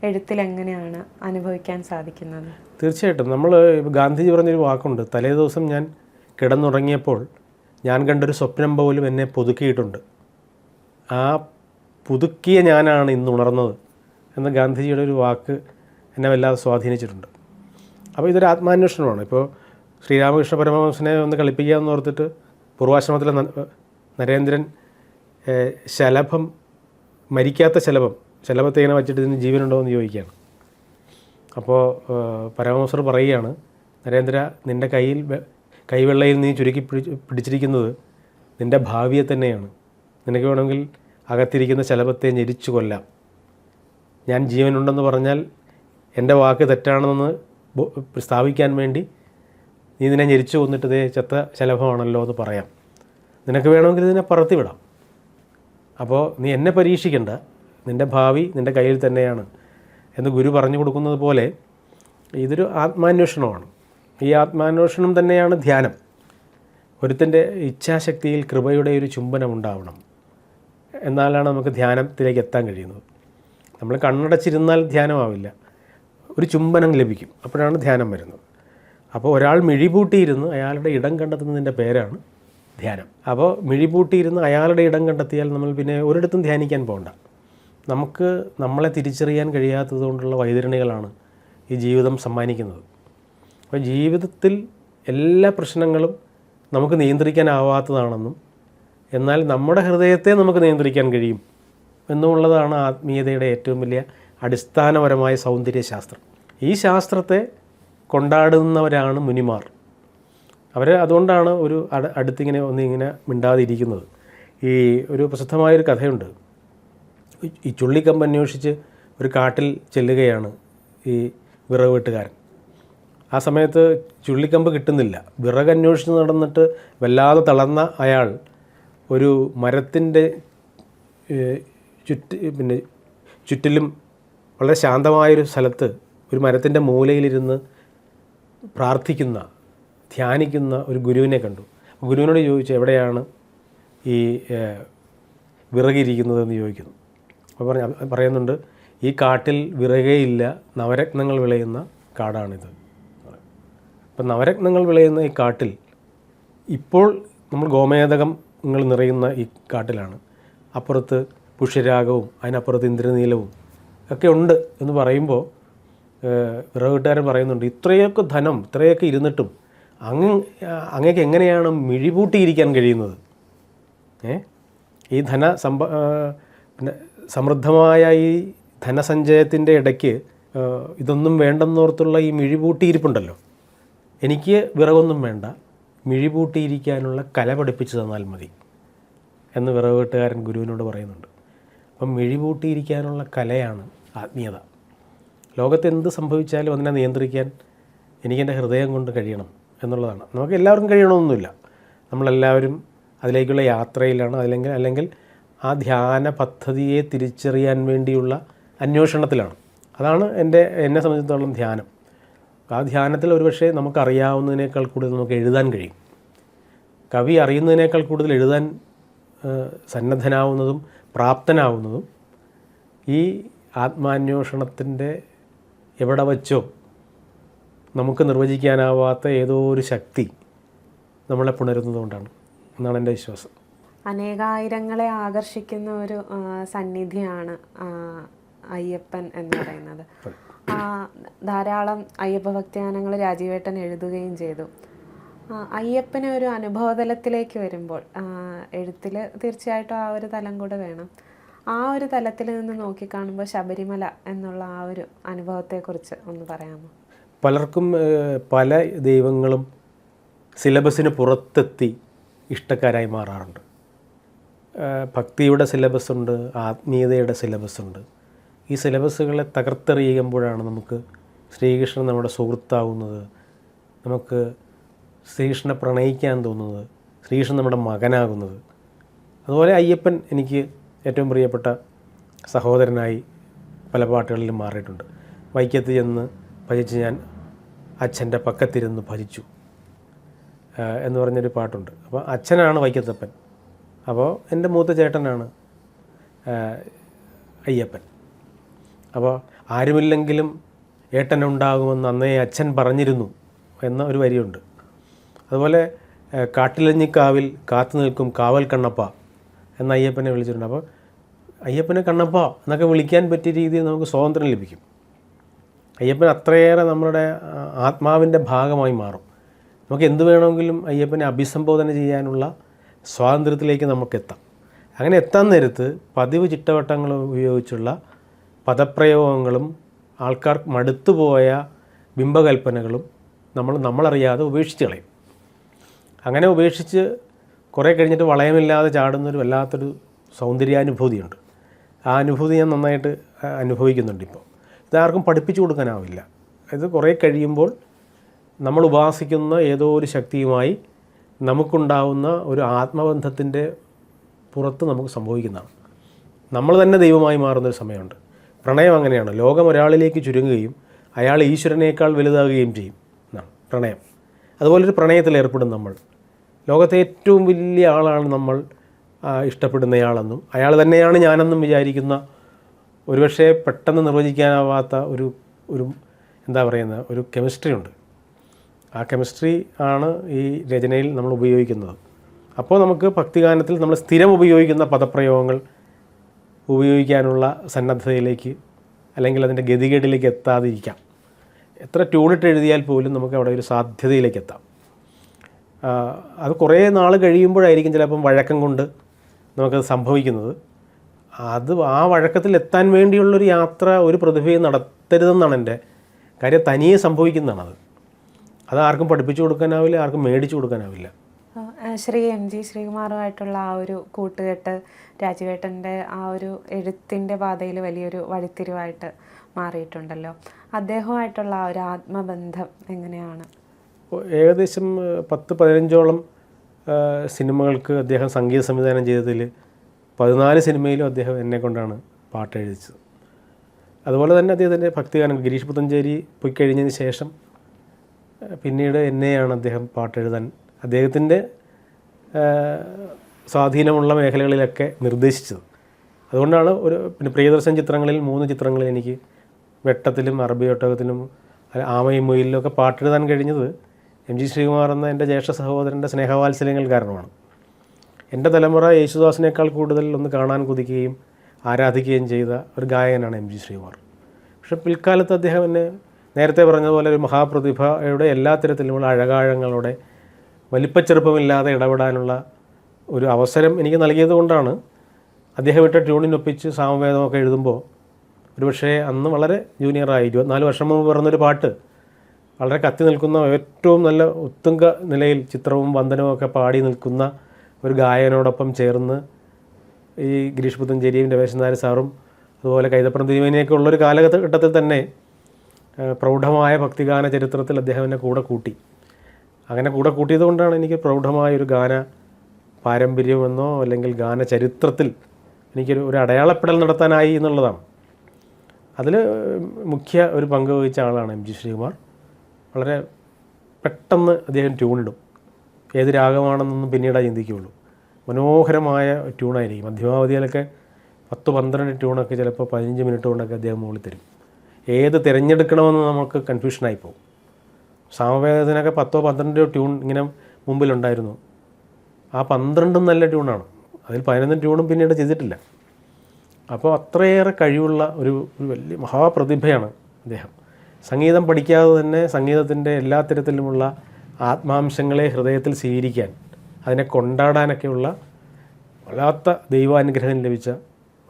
എഴുത്തിൽ എങ്ങനെയാണ് അനുഭവിക്കാൻ സാധിക്കുന്നത്? തീർച്ചയായിട്ടും. നമ്മൾ ഗാന്ധിജി പറഞ്ഞൊരു വാക്കുണ്ട്, തലേ ദിവസം ഞാൻ കിടന്നുറങ്ങിയപ്പോൾ ഞാൻ കണ്ടൊരു സ്വപ്നം പോലും എന്നെ പുതുക്കിയിട്ടുണ്ട്. ആ പുതുക്കിയ ഞാനാണ് ഇന്ന് ഉണർന്നത് എന്ന ഗാന്ധിജിയുടെ ഒരു വാക്ക് എന്നെ വല്ലാതെ സ്വാധീനിച്ചിട്ടുണ്ട്. അപ്പോൾ ഇതൊരു ആത്മാന്വേഷണമാണ്. ഇപ്പോൾ ശ്രീരാമകൃഷ്ണ പരമഹംസനെ ഒന്ന് കളിപ്പിക്കുക എന്ന് ഓർത്തിട്ട് പൂർവാശ്രമത്തിലെ നരേന്ദ്രൻ ശലഭം, മരിക്കാത്ത ശലഭത്തെ ഇങ്ങനെ വച്ചിട്ട് ഇതിന് ജീവനുണ്ടോ എന്ന് ചോദിക്കുകയാണ്. അപ്പോൾ പരമഹംസർ പറയുകയാണ്, നരേന്ദ്ര, നിൻ്റെ കൈവെള്ളയിൽ നീ ചുരുക്കി പിടിച്ചിരിക്കുന്നത് നിൻ്റെ ഭാവിയെ തന്നെയാണ്. നിനക്ക് വേണമെങ്കിൽ അകത്തിരിക്കുന്ന ശലഭത്തെ ഞെരിച്ചു കൊല്ലാം. ഞാൻ ജീവനുണ്ടെന്ന് പറഞ്ഞാൽ എൻ്റെ വാക്ക് തെറ്റാണെന്ന് സ്ഥാപിക്കാൻ വേണ്ടി നീ ഇതിനെ ഞെരിച്ചു കൊന്നിട്ട് ഇതേ ചത്ത ശലഭമാണല്ലോ എന്ന് പറയാം. നിനക്ക് വേണമെങ്കിൽ ഇതിനെ പറത്തിവിടാം. അപ്പോൾ നീ എന്നെ പരീക്ഷിക്കേണ്ട, നിൻ്റെ ഭാവി നിൻ്റെ കയ്യിൽ തന്നെയാണ് എന്ന് ഗുരു പറഞ്ഞു കൊടുക്കുന്നത് പോലെ ഇതൊരു ആത്മാന്വേഷണമാണ്. ഈ ആത്മാന്വേഷണം തന്നെയാണ് ധ്യാനം. ഒരുത്തൻ്റെ ഇച്ഛാശക്തിയിൽ കൃപയുടെ ഒരു ചുംബനം ഉണ്ടാവണം, എന്നാലാണ് നമുക്ക് ധ്യാനത്തിലേക്ക് എത്താൻ കഴിയുന്നത്. നമ്മൾ കണ്ണടച്ചിരുന്നാൽ ധ്യാനമാവില്ല, ഒരു ചുംബനം ലഭിക്കും, അപ്പോഴാണ് ധ്യാനം വരുന്നത്. അപ്പോൾ ഒരാൾ മിഴിപൂട്ടിയിരുന്ന് അയാളുടെ ഇടം കണ്ടെത്തുന്നതിൻ്റെ പേരാണ് ധ്യാനം. അപ്പോൾ മിഴിപൂട്ടിയിരുന്ന് അയാളുടെ ഇടം കണ്ടെത്തിയാൽ നമ്മൾ പിന്നെ ഒരിടത്തും ധ്യാനിക്കാൻ പോകണ്ട. നമുക്ക് നമ്മളെ തിരിച്ചറിയാൻ കഴിയാത്തത് കൊണ്ടുള്ള വൈതരണികളാണ് ഈ ജീവിതം സമ്മാനിക്കുന്നത്. അപ്പോൾ ജീവിതത്തിൽ എല്ലാ പ്രശ്നങ്ങളും നമുക്ക് നിയന്ത്രിക്കാനാവാത്തതാണെന്നും എന്നാൽ നമ്മുടെ ഹൃദയത്തെ നമുക്ക് നിയന്ത്രിക്കാൻ കഴിയും എന്നുള്ളതാണ് ആത്മീയതയുടെ ഏറ്റവും വലിയ അടിസ്ഥാനപരമായ സൗന്ദര്യശാസ്ത്രം. ഈ ശാസ്ത്രത്തെ കൊണ്ടാടുന്നവരാണ് മുനിമാർ. അതുകൊണ്ടാണ് ഒരു അടുത്തിങ്ങനെ ഒന്നിങ്ങനെ മിണ്ടാതിരിക്കുന്നത്. ഈ ഒരു പ്രസിദ്ധമായൊരു കഥയുണ്ട്. ഈ ചുള്ളിക്കമ്പ് അന്വേഷിച്ച് ഒരു കാട്ടിൽ ചെല്ലുകയാണ് ഈ വിറക് വെട്ടുകാരൻ. ആ സമയത്ത് ചുള്ളിക്കമ്പ് കിട്ടുന്നില്ല. വിറക് അന്വേഷിച്ച് നടന്നിട്ട് വല്ലാതെ തളർന്ന അയാൾ ഒരു മരത്തിൻ്റെ ചുറ്റിലും വളരെ ശാന്തമായൊരു സ്ഥലത്ത് ഒരു മരത്തിൻ്റെ മൂലയിലിരുന്ന് പ്രാർത്ഥിക്കുന്ന, ധ്യാനിക്കുന്ന ഒരു ഗുരുവിനെ കണ്ടു. ഗുരുവിനോട് ചോദിച്ചു, എവിടെയാണ് ഈ വിറകിരിക്കുന്നതെന്ന് ചോദിക്കുന്നു. അപ്പോൾ പറയുന്നുണ്ട്, ഈ കാട്ടിൽ വിറകേയില്ല, നവരത്നങ്ങൾ വിളയുന്ന കാടാണിത്. അപ്പം നവരത്നങ്ങൾ വിളയുന്ന ഈ കാട്ടിൽ ഇപ്പോൾ നമ്മൾ ഗോമേതകങ്ങൾ നിറയുന്ന ഈ കാട്ടിലാണ്. അപ്പുറത്ത് പുഷ്യരാഗവും അതിനപ്പുറത്ത് ഇന്ദ്രനീലവും ഒക്കെ ഉണ്ട് എന്ന് പറയുമ്പോൾ വിറകുകാരൻ പറയുന്നുണ്ട്, ഇത്രയൊക്കെ ധനം, ഇത്രയൊക്കെ ഇരുന്നിട്ടും അങ്ങേക്ക് എങ്ങനെയാണ് മിഴിപൂട്ടിയിരിക്കാൻ കഴിയുന്നത്? ഈ പിന്നെ സമൃദ്ധമായ ഈ ധനസഞ്ചയത്തിൻ്റെ ഇടയ്ക്ക് ഇതൊന്നും വേണ്ടെന്നോർത്തുള്ള ഈ മിഴിപൂട്ടിയിരിപ്പുണ്ടല്ലോ. എനിക്ക് വിറകൊന്നും വേണ്ട, മിഴിപൂട്ടിയിരിക്കാനുള്ള കല പഠിപ്പിച്ചു തന്നാൽ മതി എന്ന് വിറകുവെട്ടുകാരൻ ഗുരുവിനോട് പറയുന്നുണ്ട്. അപ്പം മിഴിപൂട്ടിയിരിക്കാനുള്ള കലയാണ് ആത്മീയത. ലോകത്ത് എന്ത് സംഭവിച്ചാലും അതിനെ നിയന്ത്രിക്കാൻ എനിക്കെൻ്റെ ഹൃദയം കൊണ്ട് കഴിയണം എന്നുള്ളതാണ്. നമുക്ക് എല്ലാവർക്കും കഴിയണമെന്നൊന്നുമില്ല. നമ്മളെല്ലാവരും അതിലേക്കുള്ള യാത്രയിലാണ്, അല്ലെങ്കിൽ ആ ധ്യാന പദ്ധതിയെ തിരിച്ചറിയാൻ വേണ്ടിയുള്ള അന്വേഷണത്തിലാണ്. അതാണ് എന്നെ സംബന്ധിച്ചിടത്തോളം ധ്യാനം. ആ ധ്യാനത്തിൽ ഒരുപക്ഷെ നമുക്കറിയാവുന്നതിനേക്കാൾ കൂടുതൽ നമുക്ക് എഴുതാൻ കഴിയും. കവി അറിയുന്നതിനേക്കാൾ കൂടുതൽ എഴുതാൻ സന്നദ്ധനാവുന്നതും പ്രാപ്തനാവുന്നതും ഈ ആത്മാന്വേഷണത്തിൻ്റെ എവിടെ വച്ചോ നമുക്ക് നിർവചിക്കാനാവാത്ത ഏതോ ഒരു ശക്തി നമ്മളെ പുണരുന്നതുകൊണ്ടാണ് എന്നാണ് എൻ്റെ വിശ്വാസം. അനേകായിരങ്ങളെ ആകർഷിക്കുന്ന ഒരു സന്നിധിയാണ് അയ്യപ്പൻ എന്ന് പറയുന്നത്. ധാരാളം അയ്യപ്പ ഭക്തിഗാനങ്ങൾ രാജീവേട്ടൻ എഴുതുകയും ചെയ്തു. അയ്യപ്പനെ ഒരു അനുഭവതലത്തിലേക്ക് വരുമ്പോൾ എഴുത്തിൽ തീർച്ചയായിട്ടും ആ ഒരു തലം കൂടെ വേണം. ആ ഒരു തലത്തിൽ നിന്ന് നോക്കിക്കാണുമ്പോൾ ശബരിമല എന്നുള്ള ആ ഒരു അനുഭവത്തെക്കുറിച്ച് ഒന്ന് പറയാമോ? പലർക്കും പല ദൈവങ്ങളും സിലബസിന് പുറത്തെത്തി ഇഷ്ടക്കാരായി മാറാറുണ്ട്. ഭക്തിയുടെ സിലബസ് ഉണ്ട്, ആത്മീയതയുടെ സിലബസ് ഉണ്ട്. ഈ സിലബസുകളെ തകർത്തെറിയുമ്പോഴാണ് നമുക്ക് ശ്രീകൃഷ്ണൻ നമ്മുടെ സുഹൃത്താവുന്നത്, നമുക്ക് ശ്രീകൃഷ്ണനെ പ്രണയിക്കാൻ തോന്നുന്നത്, ശ്രീകൃഷ്ണൻ നമ്മുടെ മകനാകുന്നത്. അതുപോലെ അയ്യപ്പൻ എനിക്ക് ഏറ്റവും പ്രിയപ്പെട്ട സഹോദരനായി പല പാട്ടുകളിലും മാറിയിട്ടുണ്ട്. വൈക്കത്ത് ചെന്ന് ഭജിച്ച് ഞാൻ അച്ഛൻ്റെ പക്കത്തിരുന്ന് ഭജിച്ചു എന്ന് പറഞ്ഞൊരു പാട്ടുണ്ട്. അപ്പോൾ അച്ഛനാണ് വൈക്കത്തപ്പൻ, അപ്പോൾ എൻ്റെ മൂത്ത ചേട്ടനാണ് അയ്യപ്പൻ. അപ്പോൾ ആരുമില്ലെങ്കിലും ഏട്ടനുണ്ടാകുമെന്ന് അന്നേ അച്ഛൻ പറഞ്ഞിരുന്നു എന്ന ഒരു വരിയുണ്ട്. അതുപോലെ കാട്ടിലഞ്ഞിക്കാവിൽ കാത്തു നിൽക്കും കാവൽ കണ്ണപ്പ എന്ന അയ്യപ്പനെ വിളിച്ചിട്ടുണ്ട്. അപ്പോൾ അയ്യപ്പനെ കണ്ണപ്പ എന്നൊക്കെ വിളിക്കാൻ പറ്റിയ രീതിയിൽ നമുക്ക് സ്വാതന്ത്ര്യം ലഭിക്കും. അയ്യപ്പൻ അത്രയേറെ നമ്മുടെ ആത്മാവിൻ്റെ ഭാഗമായി മാറും. നമുക്ക് എന്ത് വേണമെങ്കിലും അയ്യപ്പനെ അഭിസംബോധന ചെയ്യാനുള്ള സ്വാതന്ത്ര്യത്തിലേക്ക് നമുക്കെത്താം. അങ്ങനെ എത്താൻ നേരത്ത് പതിവ് ചിട്ടവട്ടങ്ങൾ ഉപയോഗിച്ചുള്ള പദപ്രയോഗങ്ങളും ആൾക്കാർ മടുത്തുപോയ ബിംബകൽപ്പനകളും നമ്മളറിയാതെ ഉപേക്ഷിച്ച് കളയും. അങ്ങനെ ഉപേക്ഷിച്ച് കുറേ കഴിഞ്ഞിട്ട് വളയമില്ലാതെ ചാടുന്നൊരു വല്ലാത്തൊരു സൗന്ദര്യാനുഭൂതിയുണ്ട്. ആ അനുഭൂതി ഞാൻ നന്നായിട്ട് അനുഭവിക്കുന്നുണ്ട് ഇപ്പോൾ. ഇതാർക്കും പഠിപ്പിച്ചു കൊടുക്കാനാവില്ല. ഇത് കുറേ കഴിയുമ്പോൾ നമ്മൾ ഉപാസിക്കുന്ന ഏതോ ഒരു ശക്തിയുമായി നമുക്കുണ്ടാവുന്ന ഒരു ആത്മബന്ധത്തിൻ്റെ പുറത്ത് നമുക്ക് സംഭവിക്കുന്നതാണ്. നമ്മൾ തന്നെ ദൈവമായി മാറുന്നൊരു സമയമുണ്ട്. പ്രണയം അങ്ങനെയാണ്. ലോകം ഒരാളിലേക്ക് ചുരുങ്ങുകയും അയാൾ ഈശ്വരനേക്കാൾ വലുതാകുകയും ചെയ്യും എന്നാണ് പ്രണയം. അതുപോലൊരു പ്രണയത്തിൽ ഏർപ്പെടും നമ്മൾ. ലോകത്തെ ഏറ്റവും വലിയ ആളാണ് നമ്മൾ ഇഷ്ടപ്പെടുന്നയാളെന്നും അയാൾ തന്നെയാണ് ഞാനെന്നും വിചാരിക്കുന്ന, ഒരുപക്ഷെ പെട്ടെന്ന് നിർവചിക്കാനാവാത്ത ഒരു എന്താ പറയുന്ന ഒരു കെമിസ്ട്രി ഉണ്ട്. ആ കെമിസ്ട്രി ആണ് ഈ രചനയിൽ നമ്മൾ ഉപയോഗിക്കുന്നത്. അപ്പോൾ നമുക്ക് ഭക്തിഗാനത്തിൽ നമ്മൾ സ്ഥിരം ഉപയോഗിക്കുന്ന പദപ്രയോഗങ്ങൾ ഉപയോഗിക്കാനുള്ള സന്നദ്ധതയിലേക്ക് അല്ലെങ്കിൽ അതിൻ്റെ ഗതികേടിലേക്ക് എത്താതിരിക്കാം. എത്ര ട്യൂണിട്ട് എഴുതിയാൽ പോലും നമുക്ക് അവിടെ ഒരു സാധ്യതയിലേക്ക് എത്താം. അത് കുറേ നാൾ കഴിയുമ്പോഴായിരിക്കും ചിലപ്പം വഴക്കം കൊണ്ട് നമുക്കത് സംഭവിക്കുന്നത്. ആ വഴക്കത്തിൽ എത്താൻ വേണ്ടിയുള്ളൊരു യാത്ര ഒരു പ്രതിഭയും നടത്തരുതെന്നാണ് എൻ്റെ കാര്യം. തനിയെ സംഭവിക്കുന്നതാണത്. അത് ആർക്കും പഠിപ്പിച്ചു കൊടുക്കാനാവില്ല, ആർക്കും മേടിച്ചു കൊടുക്കാനാവില്ല. ശ്രീ എം ജി ശ്രീകുമാറുമായിട്ടുള്ള ആ ഒരു കൂട്ടുകെട്ട് രാജുവേട്ടൻ്റെ ആ ഒരു എഴുത്തിൻ്റെ പാതയിൽ വലിയൊരു വഴിത്തിരിവായിട്ട് മാറിയിട്ടുണ്ടല്ലോ. അദ്ദേഹവുമായിട്ടുള്ള ആ ഒരു ആത്മബന്ധം എങ്ങനെയാണ്? ഏകദേശം 10-15ഓളം സിനിമകൾക്ക് അദ്ദേഹം സംഗീത സംവിധാനം ചെയ്തതിൽ 14 സിനിമയിലും അദ്ദേഹം എന്നെ കൊണ്ടാണ് പാട്ട് എഴുതിച്ചത്. അതുപോലെ തന്നെ അദ്ദേഹത്തിൻ്റെ ഭക്തിഗാനം ഗിരീഷ് പുത്തഞ്ചേരി പോയി കഴിഞ്ഞതിന് ശേഷം പിന്നീട് എന്നെയാണ് അദ്ദേഹം പാട്ടെഴുതാൻ അദ്ദേഹത്തിൻ്റെ സ്വാധീനമുള്ള മേഖലകളിലൊക്കെ നിർദ്ദേശിച്ചത്. അതുകൊണ്ടാണ് പിന്നെ പ്രിയദർശൻ ചിത്രങ്ങളിൽ 3 ചിത്രങ്ങളിൽ എനിക്ക് വെട്ടത്തിലും അറബി ഒട്ടകത്തിലും ആമയും മുയിലിലും ഒക്കെ പാട്ടെഴുതാൻ കഴിഞ്ഞത് എം ജി ശ്രീകുമാർ എന്ന എൻ്റെ ജ്യേഷ്ഠ സഹോദരൻ്റെ സ്നേഹവാത്സല്യങ്ങൾ കാരണമാണ്. എൻ്റെ തലമുറ യേശുദാസിനേക്കാൾ കൂടുതൽ ഒന്ന് കാണാൻ കൊതിക്കുകയും ആരാധിക്കുകയും ചെയ്ത ഒരു ഗായകനാണ് എം ജി ശ്രീകുമാർ. പക്ഷെ പിൽക്കാലത്ത് അദ്ദേഹം എന്നെ നേരത്തെ പറഞ്ഞതുപോലെ ഒരു മഹാപ്രതിഭയുടെ എല്ലാ തരത്തിലുമുള്ള അഴകാഴങ്ങളുടെ വലിപ്പച്ചെറുപ്പമില്ലാതെ ഇടപെടാനുള്ള ഒരു അവസരം എനിക്ക് നൽകിയത് കൊണ്ടാണ് അദ്ദേഹം ഇട്ട ട്യൂണിനൊപ്പിച്ച് സാമവേദമൊക്കെ എഴുതുമ്പോൾ ഒരുപക്ഷെ അന്ന് വളരെ ജൂനിയറായി 24 വർഷം മുമ്പ് പറഞ്ഞൊരു പാട്ട് വളരെ കത്തി നിൽക്കുന്ന ഏറ്റവും നല്ല ഉത്തുംഗ നിലയിൽ ചിത്രവും വന്ദനവും ഒക്കെ പാടി നിൽക്കുന്ന ഒരു ഗായകനോടൊപ്പം ചേർന്ന് ഈ ഗിരീഷ് പുത്തഞ്ചേരിയും രമേശൻ നായർ സാറും അതുപോലെ കൈതപ്പുറം തിരുമേനിയൊക്കെ ഉള്ളൊരു കാലഘട്ടത്തിൽ തന്നെ പ്രൗഢമായ ഭക്തിഗാന ചരിത്രത്തിൽ അദ്ദേഹം എന്നെ കൂടെ കൂട്ടി. അങ്ങനെ കൂടെ കൂട്ടിയത് കൊണ്ടാണ് എനിക്ക് പ്രൗഢമായൊരു ഗാന പാരമ്പര്യമെന്നോ അല്ലെങ്കിൽ ഗാന ചരിത്രത്തിൽ എനിക്കൊരു അടയാളപ്പെടൽ നടത്താനായി എന്നുള്ളതാണ്. അതിൽ മുഖ്യ ഒരു പങ്ക് വഹിച്ച ആളാണ് എം ജി ശ്രീകുമാർ. വളരെ പെട്ടെന്ന് അദ്ദേഹം ട്യൂണിടും. ഏത് രാഗമാണെന്നൊന്നും പിന്നീടാണ് ചിന്തിക്കുകയുള്ളൂ. മനോഹരമായ ട്യൂണായിരിക്കും. മധ്യമാവധിയിലൊക്കെ 10-12 ട്യൂണൊക്കെ ചിലപ്പോൾ 15 മിനിറ്റ് കൊണ്ടൊക്കെ അദ്ദേഹം മുകളിൽ തരും. ഏത് തിരഞ്ഞെടുക്കണമെന്ന് നമുക്ക് കൺഫ്യൂഷനായി പോകും. സാമവേദത്തിനൊക്കെ 10-12 ട്യൂൺ ഇങ്ങനെ മുമ്പിലുണ്ടായിരുന്നു. ആ 12 നല്ല ട്യൂണാണ്. അതിൽ 11 ട്യൂണും പിന്നീട് ചെയ്തിട്ടില്ല. അപ്പോൾ അത്രയേറെ കഴിവുള്ള ഒരു വലിയ മഹാപ്രതിഭയാണ് അദ്ദേഹം. സംഗീതം പഠിക്കാതെ തന്നെ സംഗീതത്തിൻ്റെ എല്ലാ തരത്തിലുമുള്ള ആത്മാംശങ്ങളെ ഹൃദയത്തിൽ സ്വീകരിക്കാൻ, അതിനെ കൊണ്ടാടാനൊക്കെയുള്ള വല്ലാത്ത ദൈവാനുഗ്രഹം ലഭിച്ച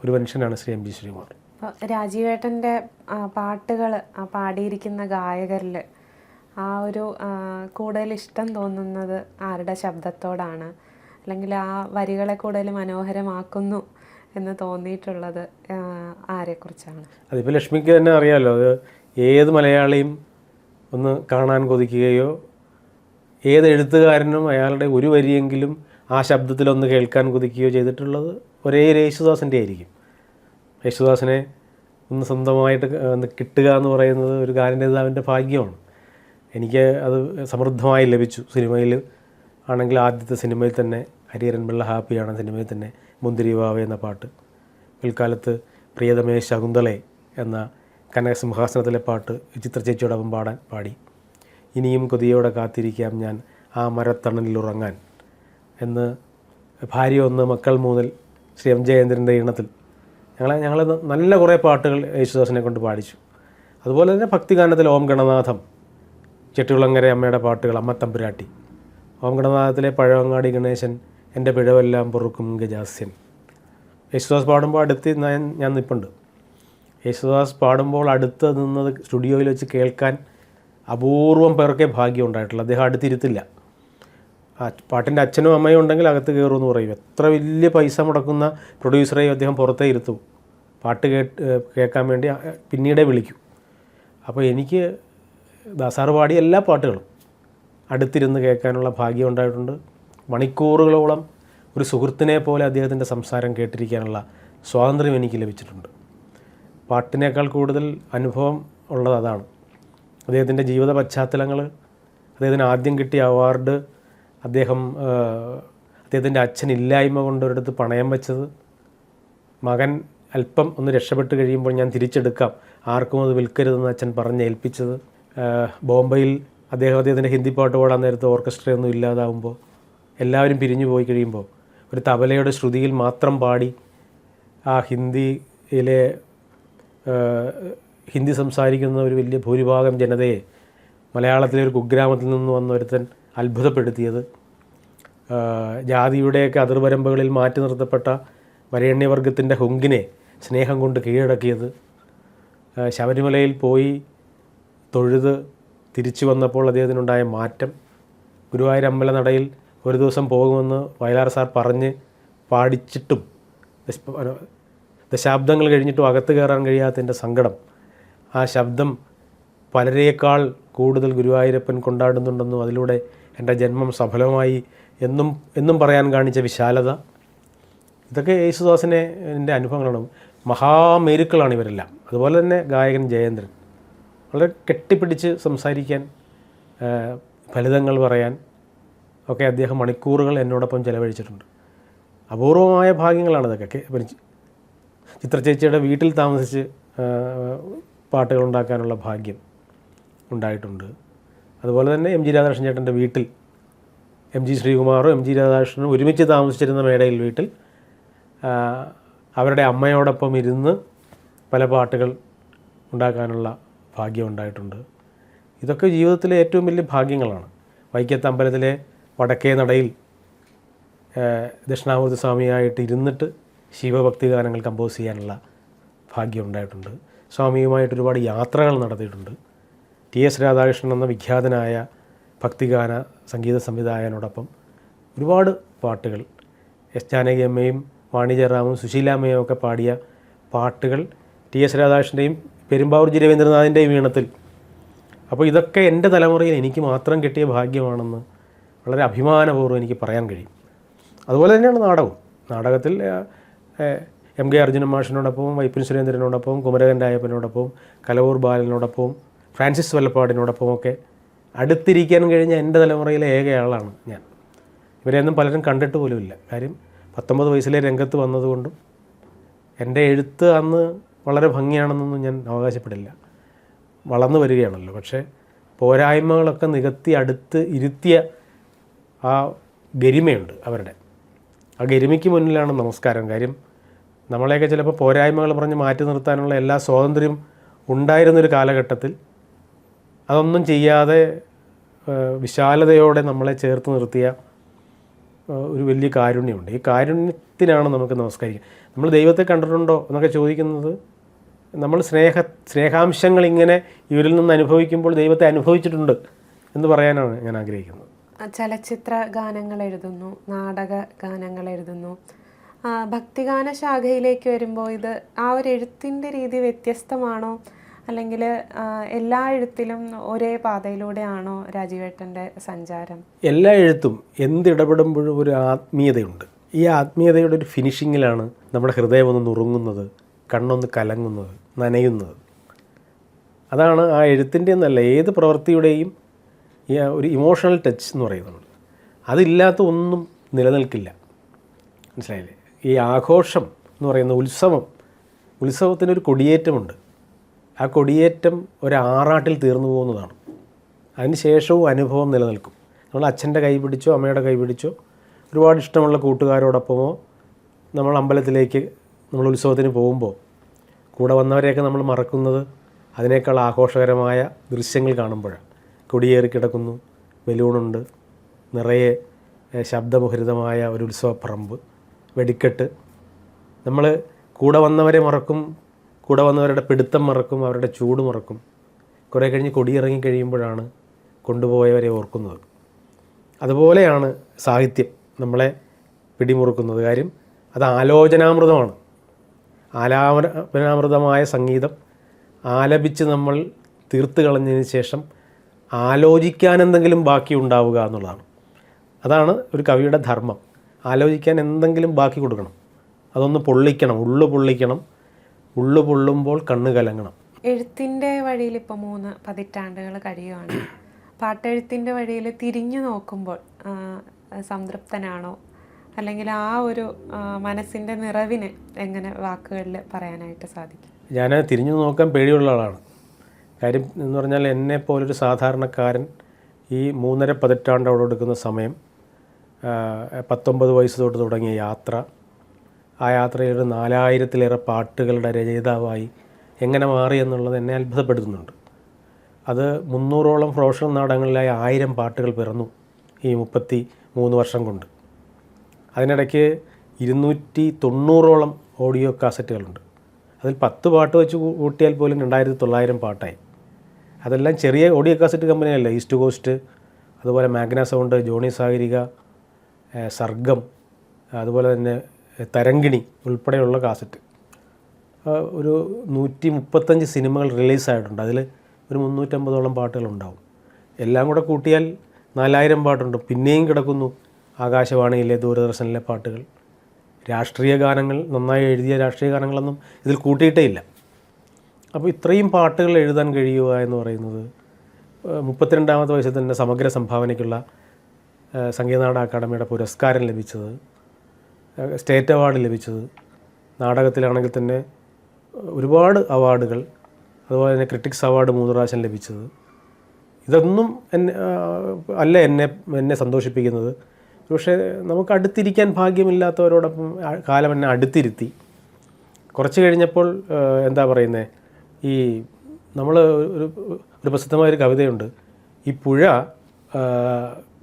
ഒരു മനുഷ്യനാണ് ശ്രീ എം ജി ശ്രീകുമാർ. രാജീവേട്ടൻ്റെ പാട്ടുകൾ പാടിയിരിക്കുന്ന ഗായകരിൽ ആ ഒരു കൂടുതൽ ഇഷ്ടം തോന്നുന്നത് ആരുടെ ശബ്ദത്തോടാണ്, അല്ലെങ്കിൽ ആ വരികളെ കൂടുതൽ മനോഹരമാക്കുന്നു എന്ന് തോന്നിയിട്ടുള്ളത് ആരെക്കുറിച്ചാണ്? അതിപ്പോൾ ലക്ഷ്മിക്ക് തന്നെ അറിയാമല്ലോ, അത് ഏത് മലയാളിയും ഒന്ന് കാണാൻ കൊതിക്കുകയോ ഏത് എഴുത്തുകാരനും അയാളുടെ ഒരു വരിയെങ്കിലും ആ ശബ്ദത്തിലൊന്ന് കേൾക്കാൻ കൊതിക്കുകയോ ചെയ്തിട്ടുള്ളത് ഒരേ യേശുദാസിൻ്റെ ആയിരിക്കും. യേശുദാസിനെ ഒന്ന് സ്വന്തമായിട്ട് കിട്ടുക എന്ന് പറയുന്നത് ഒരു ഗാനരചയിതാവിൻ്റെ ഭാഗ്യമാണ്. എനിക്ക് അത് സമൃദ്ധമായി ലഭിച്ചു. സിനിമയിൽ ആണെങ്കിൽ ആദ്യത്തെ സിനിമയിൽ തന്നെ ഹരിഹരൻ പിള്ള ഹാപ്പിയാണ് സിനിമയിൽ തന്നെ മുന്തിരി വാവ എന്ന പാട്ട്, പിൽക്കാലത്ത് പ്രിയതമേ ശകുന്തളെ എന്ന കനകസിംഹാസനത്തിലെ പാട്ട് ചിത്ര ചേച്ചിയോടൊപ്പം പാടി. ഇനിയും കൊതിയോടെ കാത്തിരിക്കാം ഞാൻ ആ മരത്തണലിലുറങ്ങാൻ എന്ന് ഭാര്യ ഒന്ന് മക്കൾ മൂന്നിൽ ശ്രീ എം ജയേന്ദ്രൻ്റെ ഈണത്തിൽ ഞങ്ങൾ നല്ല കുറേ പാട്ടുകൾ യേശുദാസിനെ കൊണ്ട് പാടിച്ചു. അതുപോലെ തന്നെ ഭക്തിഗാനത്തിൽ ഓം ഗണനാഥം, ചെട്ടികുളങ്ങര അമ്മയുടെ പാട്ടുകൾ, അമ്മ തമ്പുരാട്ടി, ഓം ഗണനാഥത്തിലെ പഴവങ്ങാടി ഗണേശൻ, എൻ്റെ പിഴവെല്ലാം പൊറുക്കും ഗജാസ്യൻ. യേശുദാസ് പാടുമ്പോൾ അടുത്ത് ഞാൻ നിൽപ്പുണ്ട്. യേശുദാസ് പാടുമ്പോൾ അടുത്ത് നിന്നത് സ്റ്റുഡിയോയിൽ വെച്ച് കേൾക്കാൻ അപൂർവം പേർക്കേ ഭാഗ്യം ഉണ്ടായിട്ടുള്ളൂ. അദ്ദേഹം അടുത്തിരുത്തില്ല. പാട്ടിൻ്റെ അച്ഛനും അമ്മയും ഉണ്ടെങ്കിൽ അകത്ത് കയറുമെന്ന് പറയും. എത്ര വലിയ പൈസ മുടക്കുന്ന പ്രൊഡ്യൂസറെയും അദ്ദേഹം പുറത്തേ ഇരുത്തും. പാട്ട് കേൾക്കാൻ വേണ്ടി പിന്നീടേ വിളിക്കൂ. അപ്പോൾ എനിക്ക് ദാസാറ് പാടിയ എല്ലാ പാട്ടുകളും അടുത്തിരുന്ന് കേൾക്കാനുള്ള ഭാഗ്യം ഉണ്ടായിട്ടുണ്ട്. മണിക്കൂറുകളോളം ഒരു സുഹൃത്തിനെ പോലെ അദ്ദേഹത്തിൻ്റെ സംസാരം കേട്ടിരിക്കാനുള്ള സ്വാതന്ത്ര്യം എനിക്ക് ലഭിച്ചിട്ടുണ്ട്. പാട്ടിനേക്കാൾ കൂടുതൽ അനുഭവം ഉള്ളത് അതാണ്. അദ്ദേഹത്തിൻ്റെ ജീവിത പശ്ചാത്തലങ്ങൾ, അദ്ദേഹത്തിന് ആദ്യം കിട്ടിയ അവാർഡ്, അദ്ദേഹത്തിൻ്റെ അച്ഛനില്ലായ്മ കൊണ്ടൊരിടത്ത് പണയം വെച്ചത്, മകൻ അല്പം ഒന്ന് രക്ഷപ്പെട്ട് കഴിയുമ്പോൾ ഞാൻ തിരിച്ചെടുക്കാം, ആർക്കും അത് വിൽക്കരുതെന്ന് അച്ഛൻ പറഞ്ഞേൽപ്പിച്ചത്, ബോംബെയിൽ അദ്ദേഹത്തിൻ്റെ ഹിന്ദി പാട്ട് പാടാൻ നേരത്തെ ഓർക്കസ്ട്രയൊന്നും ഇല്ലാതാവുമ്പോൾ, എല്ലാവരും പിരിഞ്ഞു പോയി കഴിയുമ്പോൾ ഒരു തബലയുടെ ശ്രുതിയിൽ മാത്രം പാടി ആ ഹിന്ദി സംസാരിക്കുന്ന ഒരു വലിയ ഭൂരിഭാഗം ജനതയെ മലയാളത്തിലെ ഒരു കുഗ്രാമത്തിൽ നിന്ന് വന്ന ഒരുത്തൻ അത്ഭുതപ്പെടുത്തിയത്, ജാതിയുടെയൊക്കെ അതിർവരമ്പുകളിൽ മാറ്റി നിർത്തപ്പെട്ട വരേണ്യവർഗത്തിൻ്റെ ഹുങ്കിനെ സ്നേഹം കൊണ്ട് കീഴടക്കിയത്, ശബരിമലയിൽ പോയി തൊഴുത് തിരിച്ചു വന്നപ്പോൾ അദ്ദേഹത്തിനുണ്ടായ മാറ്റം, ഗുരുവായൂർ അമ്പലനടയിൽ ഒരു ദിവസം പോകുമെന്ന് വയലാർ സാർ പറഞ്ഞ് പാടിച്ചിട്ടും ദശാബ്ദങ്ങൾ കഴിഞ്ഞിട്ടും അകത്ത് കയറാൻ കഴിയാത്തതിൻ്റെ സങ്കടം, ആ ശബ്ദം പലരേക്കാൾ കൂടുതൽ ഗുരുവായൂരപ്പൻ കൊണ്ടാടുന്നുണ്ടെന്നും അതിലൂടെ എൻ്റെ ജന്മം സഫലമായി എന്നും പറയാൻ കാണിച്ച വിശാലത, ഇതൊക്കെ യേശുദാസിനെ എൻ്റെ അനുഭവങ്ങളാണ്. മഹാമേരുക്കളാണ് ഇവരെല്ലാം. അതുപോലെ തന്നെ ഗായകൻ ജയേന്ദ്രൻ വളരെ കെട്ടിപ്പിടിച്ച് സംസാരിക്കാൻ, ഫലിതങ്ങൾ പറയാൻ ഒക്കെ അദ്ദേഹം മണിക്കൂറുകൾ എന്നോടൊപ്പം ചിലവഴിച്ചിട്ടുണ്ട്. അപൂർവമായ ഭാഗ്യങ്ങളാണ് ഇതൊക്കെ. ചിത്ര ചേച്ചിയുടെ വീട്ടിൽ താമസിച്ച് പാട്ടുകൾ ഉണ്ടാക്കാനുള്ള ഭാഗ്യം ഉണ്ടായിട്ടുണ്ട്. അതുപോലെ തന്നെ എം ജി രാധാകൃഷ്ണൻ ചേട്ടൻ്റെ വീട്ടിൽ എം ജി ശ്രീകുമാറും എം ജി രാധാകൃഷ്ണനും ഒരുമിച്ച് താമസിച്ചിരുന്ന മേടയിൽ വീട്ടിൽ അവരുടെ അമ്മയോടൊപ്പം ഇരുന്ന് പല പാട്ടുകൾ ഉണ്ടാക്കാനുള്ള ഭാഗ്യം ഉണ്ടായിട്ടുണ്ട്. ഇതൊക്കെ ജീവിതത്തിലെ ഏറ്റവും വലിയ ഭാഗ്യങ്ങളാണ്. വൈക്കത്ത് അമ്പലത്തിലെ വടക്കേ നടയിൽ ദക്ഷിണാമൂർത്തി സ്വാമിയായിട്ട് ഇരുന്നിട്ട് ശിവഭക്തി ഗാനങ്ങൾ കമ്പോസ് ചെയ്യാനുള്ള ഭാഗ്യം ഉണ്ടായിട്ടുണ്ട്. സ്വാമിയുമായിട്ട് ഒരുപാട് യാത്രകൾ നടത്തിയിട്ടുണ്ട്. ടി എസ് രാധാകൃഷ്ണൻ എന്ന വിഖ്യാതനായ ഭക്തിഗാന സംഗീത സംവിധായകനോടൊപ്പം ഒരുപാട് പാട്ടുകൾ, എസ് ജാനകി അമ്മയും വാണി ജയറാമും സുശീലാമ്മയും ഒക്കെ പാടിയ പാട്ടുകൾ ടി എസ് രാധാകൃഷ്ണൻ്റെയും പെരുമ്പാവൂർ ജി രവീന്ദ്രനാഥിൻ്റെയും ഈണത്തിൽ. അപ്പോൾ ഇതൊക്കെ എൻ്റെ തലമുറയിൽ എനിക്ക് മാത്രം കിട്ടിയ ഭാഗ്യമാണെന്ന് വളരെ അഭിമാനപൂർവ്വം എനിക്ക് പറയാൻ കഴിയും. അതുപോലെ തന്നെയാണ് നാടകത്തിൽ M K Arjunan മാഷിനോടൊപ്പവും Vypin സുരേന്ദ്രനോടൊപ്പവും കുമരകൻ രായപ്പനോടൊപ്പവും Kalavoor ബാലനോടൊപ്പവും Francis വല്ലപ്പാടിനോടൊപ്പമൊക്കെ അടുത്തിരിക്കാൻ കഴിഞ്ഞ എൻ്റെ തലമുറയിലെ ഏകയാളാണ് ഞാൻ. ഇവരെയൊന്നും പലരും കണ്ടിട്ട് പോലുമില്ല. കാര്യം 19 വയസ്സിലെ രംഗത്ത് വന്നതുകൊണ്ടും എൻ്റെ എഴുത്ത് അന്ന് വളരെ ഭംഗിയാണെന്നൊന്നും ഞാൻ അവകാശപ്പെടില്ല. വളർന്നു വരികയാണല്ലോ. പക്ഷേ പോരായ്മകളൊക്കെ നികത്തി അടുത്ത് ഇരുത്തിയ ആ ഗരിമയുണ്ട് അവരുടെ. ആ ഗരിമയ്ക്ക് മുന്നിലാണ് നമസ്കാരം. കാര്യം നമ്മളെയൊക്കെ ചിലപ്പോൾ പോരായ്മകൾ പറഞ്ഞ് മാറ്റി നിർത്താനുള്ള എല്ലാ സ്വാതന്ത്ര്യം ഉണ്ടായിരുന്നൊരു കാലഘട്ടത്തിൽ അതൊന്നും ചെയ്യാതെ വിശാലതയോടെ നമ്മളെ ചേർത്ത് നിർത്തിയ ഒരു വലിയ കാരുണ്യമുണ്ട്. ഈ കാരുണ്യത്തിനാണ് നമുക്ക് നമസ്കരിക്കുക. നമ്മൾ ദൈവത്തെ കണ്ടിട്ടുണ്ടോ എന്നൊക്കെ ചോദിക്കുന്നത്, നമ്മൾ സ്നേഹാംശങ്ങൾ ഇങ്ങനെ ഇവരിൽ നിന്ന് അനുഭവിക്കുമ്പോൾ ദൈവത്തെ അനുഭവിച്ചിട്ടുണ്ട് എന്ന് പറയാനാണ് ഞാൻ ആഗ്രഹിക്കുന്നത്. ചലച്ചിത്ര ഗാനങ്ങൾ എഴുതുന്നു, നാടക ഗാനങ്ങൾ എഴുതുന്നു. ഭക്തിഗാന ശാഖയിലേക്ക് വരുമ്പോൾ ഇത് ആ ഒരു എഴുത്തിൻ്റെ രീതി വ്യത്യസ്തമാണോ, അല്ലെങ്കിൽ എല്ലാ എഴുത്തിലും ഒരേ പാതയിലൂടെയാണോ രാജീവേട്ടൻ്റെ സഞ്ചാരം? എല്ലാ എഴുത്തും എന്തിടപെടുമ്പോഴും ഒരു ആത്മീയതയുണ്ട്. ഈ ആത്മീയതയുടെ ഒരു ഫിനിഷിങ്ങിലാണ് നമ്മുടെ ഹൃദയം ഒന്ന് നുറുങ്ങുന്നത്, കണ്ണൊന്ന് കലങ്ങുന്നത്, നനയുന്നത്. അതാണ് ആ എഴുത്തിൻ്റെ എന്നല്ല ഏത് പ്രവൃത്തിയുടെയും ഒരു ഇമോഷണൽ ടച്ച് എന്ന് പറയുന്നത്. അതില്ലാത്ത ഒന്നും നിലനിൽക്കില്ല. മനസ്സിലായില്ലേ? ഈ ആഘോഷം എന്ന് പറയുന്ന ഉത്സവത്തിനൊരു കൊടിയേറ്റമുണ്ട്. ആ കൊടിയേറ്റം ഒരു ആറാട്ടിൽ തീർന്നു പോകുന്നതാണ്. അതിന് ശേഷവും അനുഭവം നിലനിൽക്കും. നമ്മൾ അച്ഛൻ്റെ കൈ പിടിച്ചോ അമ്മയുടെ കൈ പിടിച്ചോ ഒരുപാട് ഇഷ്ടമുള്ള കൂട്ടുകാരോടൊപ്പമോ നമ്മൾ അമ്പലത്തിലേക്ക് നമ്മൾ ഉത്സവത്തിന് പോകുമ്പോൾ കൂടെ വന്നവരെയൊക്കെ നമ്മൾ മറക്കുന്നത് അതിനേക്കാൾ ആഘോഷകരമായ ദൃശ്യങ്ങൾ കാണുമ്പോഴാണ്. കൊടിയേറി കിടക്കുന്നു, ബലൂണുണ്ട്, നിറയെ ശബ്ദമുഖരിതമായ ഒരു ഉത്സവപ്പറമ്പ്, വെടിക്കെട്ട്. നമ്മൾ കൂടെ വന്നവരെ മറക്കും, കൂടെ വന്നവരുടെ പിടുത്തം മറക്കും, അവരുടെ ചൂട് മറക്കും. കുറേ കഴിഞ്ഞ് കൊടിയിറങ്ങി കഴിയുമ്പോഴാണ് കൊണ്ടുപോയവരെ ഓർക്കുന്നത്. അതുപോലെയാണ് സാഹിത്യം നമ്മളെ പിടിമുറുക്കുന്നത്. കാര്യം അത് ആലോചനാമൃതമാണ്. ആലാപനാമൃതമായ സംഗീതം ആലപിച്ച് നമ്മൾ തീർത്ത് കളഞ്ഞതിന് ശേഷം ആലോചിക്കാൻ എന്തെങ്കിലും ബാക്കി ഉണ്ടാവുക എന്നുള്ളതാണ്. അതാണ് ഒരു കവിയുടെ ധർമ്മം. ആലോചിക്കാൻ എന്തെങ്കിലും ബാക്കി കൊടുക്കണം, അതൊന്ന് പൊള്ളിക്കണം, ഉള്ളു പൊള്ളിക്കണം. ഉള്ളു പൊള്ളുമ്പോൾ കണ്ണ് കലങ്ങണം. എഴുത്തിൻ്റെ വഴിയിൽ ഇപ്പോൾ 3 പതിറ്റാണ്ടുകൾ കഴിയുകയാണ്. പാട്ടെഴുത്തിൻ്റെ വഴിയിൽ തിരിഞ്ഞു നോക്കുമ്പോൾ സംതൃപ്തനാണോ, അല്ലെങ്കിൽ ആ ഒരു മനസ്സിൻ്റെ നിറവിന് എങ്ങനെ വാക്കുകളിൽ പറയാനായിട്ട് സാധിക്കും? ഞാൻ തിരിഞ്ഞു നോക്കാൻ പേടിയുള്ള ആളാണ്. കാര്യം എന്ന് പറഞ്ഞാൽ എന്നെപ്പോലൊരു സാധാരണക്കാരൻ ഈ 3.5 പതിറ്റാണ്ട് അവിടെ എടുക്കുന്ന സമയം, 19 വയസ്സ് തൊട്ട് തുടങ്ങിയ യാത്ര, ആ യാത്രയിൽ 4000-ലേറെ പാട്ടുകളുടെ രചയിതാവായി എങ്ങനെ മാറി എന്നുള്ളത് എന്നെ അത്ഭുതപ്പെടുത്തുന്നുണ്ട്. അത് 300ഓളം പ്രൊഫഷണൽ നാടകങ്ങളിലായി 1000 പാട്ടുകൾ പിറന്നു ഈ 33 വർഷം കൊണ്ട്. അതിനിടയ്ക്ക് 290ഓളം ഓഡിയോ കാസറ്റുകളുണ്ട്. അതിൽ 10 പാട്ട് വെച്ച് കൂട്ടിയാൽ പോലും 2900 പാട്ടായി. അതെല്ലാം ചെറിയ ഓഡിയോ കാസറ്റ് കമ്പനിയല്ല. ഈസ്റ്റ് കോസ്റ്റ്, അതുപോലെ മാഗ്ന സൗണ്ട്, ജോണി സാഗരിക, സർഗം, അതുപോലെ തന്നെ തരങ്കിണി ഉൾപ്പെടെയുള്ള കാസറ്റ്. ഒരു 135 സിനിമകൾ റിലീസായിട്ടുണ്ട്. അതിൽ ഒരു 350ഓളം പാട്ടുകളുണ്ടാവും. എല്ലാം കൂടെ കൂട്ടിയാൽ 4000 പാട്ടുണ്ട്. പിന്നെയും കിടക്കുന്നു ആകാശവാണിയിലെ, ദൂരദർശനിലെ പാട്ടുകൾ. രാഷ്ട്രീയ ഗാനങ്ങൾ, നന്നായി എഴുതിയ രാഷ്ട്രീയ ഗാനങ്ങളൊന്നും ഇതിൽ കൂട്ടിയിട്ടേ ഇല്ല. അപ്പോൾ ഇത്രയും പാട്ടുകൾ എഴുതാൻ കഴിയുക എന്ന് പറയുന്നത് 32ാമത്തെ വയസ്സിൽ തന്നെ സമഗ്ര സംഭാവനയ്ക്കുള്ള സംഗീതനാടക അക്കാദമിയുടെ പുരസ്കാരം ലഭിച്ചത്, സ്റ്റേറ്റ് അവാർഡ് ലഭിച്ചത്, നാടകത്തിലാണെങ്കിൽ തന്നെ ഒരുപാട് അവാർഡുകൾ, അതുപോലെ തന്നെ ക്രിട്ടിക്സ് അവാർഡ് 3 പ്രാവശ്യം ലഭിച്ചത്. ഇതൊന്നും എന്നെ സന്തോഷിപ്പിക്കുന്നത്. പക്ഷേ നമുക്ക് അടുത്തിരിക്കാൻ ഭാഗ്യമില്ലാത്തവരോടൊപ്പം കാലം എന്നെ അടുത്തിരുത്തി. കുറച്ച് കഴിഞ്ഞപ്പോൾ എന്താ പറയുന്നത്, ഈ നമ്മൾ ഒരു പ്രസിദ്ധമായൊരു കവിതയുണ്ട്, ഈ പുഴ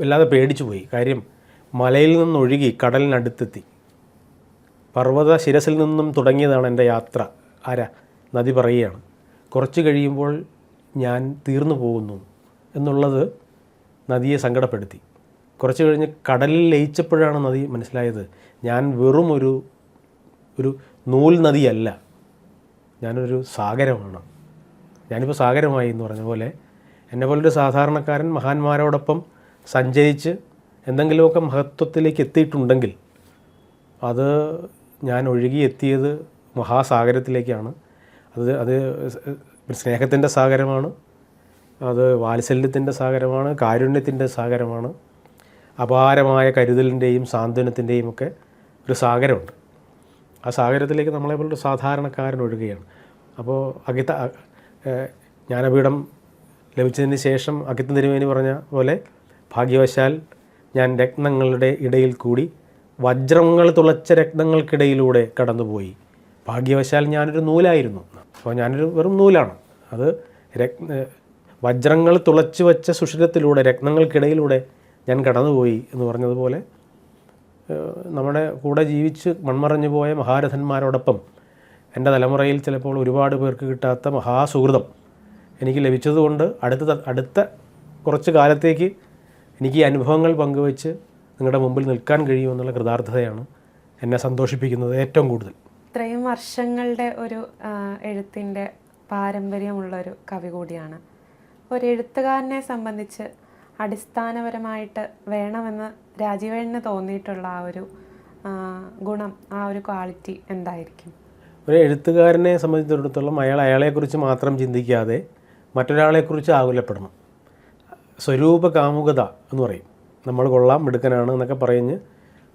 വല്ലാതെ പേടിച്ചു പോയി. കാര്യം മലയിൽ നിന്നൊഴുകി കടലിനടുത്തെത്തി. പർവ്വത ശിരസിൽ നിന്നും തുടങ്ങിയതാണ് എൻ്റെ യാത്ര. നദി പറയുകയാണ്. കുറച്ച് കഴിയുമ്പോൾ ഞാൻ തീർന്നു പോകുന്നു എന്നുള്ളത് നദിയെ സങ്കടപ്പെടുത്തി. കുറച്ച് കഴിഞ്ഞ് കടലിൽ ലയിച്ചപ്പോഴാണ് നദി മനസ്സിലായത്, ഞാൻ വെറും ഒരു നൂൽ നദിയല്ല, ഞാനൊരു സാഗരമാണ്. ഞാനിപ്പോൾ സാഗരമായി എന്ന് പറഞ്ഞ പോലെ എന്നെപ്പോലൊരു സാധാരണക്കാരൻ മഹാന്മാരോടൊപ്പം സഞ്ചരിച്ച് എന്തെങ്കിലുമൊക്കെ മഹത്വത്തിലേക്ക് എത്തിയിട്ടുണ്ടെങ്കിൽ അത് ഞാൻ ഒഴുകിയെത്തിയത് മഹാസാഗരത്തിലേക്കാണ്. അത് സ്നേഹത്തിൻ്റെ സാഗരമാണ്, അത് വാത്സല്യത്തിൻ്റെ സാഗരമാണ്, കാരുണ്യത്തിൻ്റെ സാഗരമാണ്, അപാരമായ കരുതലിൻ്റെയും സാന്ത്വനത്തിൻ്റെയും ഒക്കെ ഒരു സാഗരമുണ്ട്. ആ സാഗരത്തിലേക്ക് നമ്മളെപ്പോലൊരു സാധാരണക്കാരൻ ഒഴുകുകയാണ്. അപ്പോൾ ജ്ഞാനപീഠം ലഭിച്ചതിന് ശേഷം അക്കിത്തം തിരുമേനി പറഞ്ഞ പോലെ, ഭാഗ്യവശാൽ ഞാൻ രത്നങ്ങളുടെ ഇടയിൽ കൂടി വജ്രങ്ങൾ തുളച്ച രത്നങ്ങൾക്കിടയിലൂടെ കടന്നുപോയി. ഭാഗ്യവശാൽ ഞാനൊരു നൂലായിരുന്നു. അപ്പോൾ ഞാനൊരു വെറും നൂലാണ്. അത് വജ്രങ്ങൾ തുളച്ചു വച്ച സുഷിരത്തിലൂടെ രത്നങ്ങൾക്കിടയിലൂടെ ഞാൻ കടന്നുപോയി എന്ന് പറഞ്ഞതുപോലെ നമ്മുടെ കൂടെ ജീവിച്ച് മൺമറഞ്ഞു പോയ മഹാരഥന്മാരോടൊപ്പം എൻ്റെ തലമുറയിൽ ചിലപ്പോൾ ഒരുപാട് പേർക്ക് കിട്ടാത്ത മഹാസുഹൃതം എനിക്ക് ലഭിച്ചതുകൊണ്ട് അടുത്ത കുറച്ച് കാലത്തേക്ക് എനിക്ക് ഈ അനുഭവങ്ങൾ പങ്കുവെച്ച് നിങ്ങളുടെ മുമ്പിൽ നിൽക്കാൻ കഴിയുമെന്നുള്ള കൃതാർത്ഥതയാണ് എന്നെ സന്തോഷിപ്പിക്കുന്നത് ഏറ്റവും കൂടുതൽ. ഇത്രയും വർഷങ്ങളുടെ ഒരു എഴുത്തിൻ്റെ പാരമ്പര്യമുള്ളൊരു കവി കൂടിയാണ്. ഒരു എഴുത്തുകാരനെ സംബന്ധിച്ച് അടിസ്ഥാനപരമായിട്ട് വേണമെന്ന് രാജീവേട്ടന് തോന്നിയിട്ടുള്ള ആ ഒരു ഗുണം, ആ ഒരു ക്വാളിറ്റി എന്തായിരിക്കും? ഒരു എഴുത്തുകാരനെ സംബന്ധിച്ചിടത്തോളം അയാളെക്കുറിച്ച് മാത്രം ചിന്തിക്കാതെ മറ്റൊരാളെക്കുറിച്ച് ആകുലപ്പെടണം. സ്വരൂപ കാമുകത എന്ന് പറയും. നമ്മൾ കൊള്ളാം, മിടുക്കനാണ് എന്നൊക്കെ പറഞ്ഞ്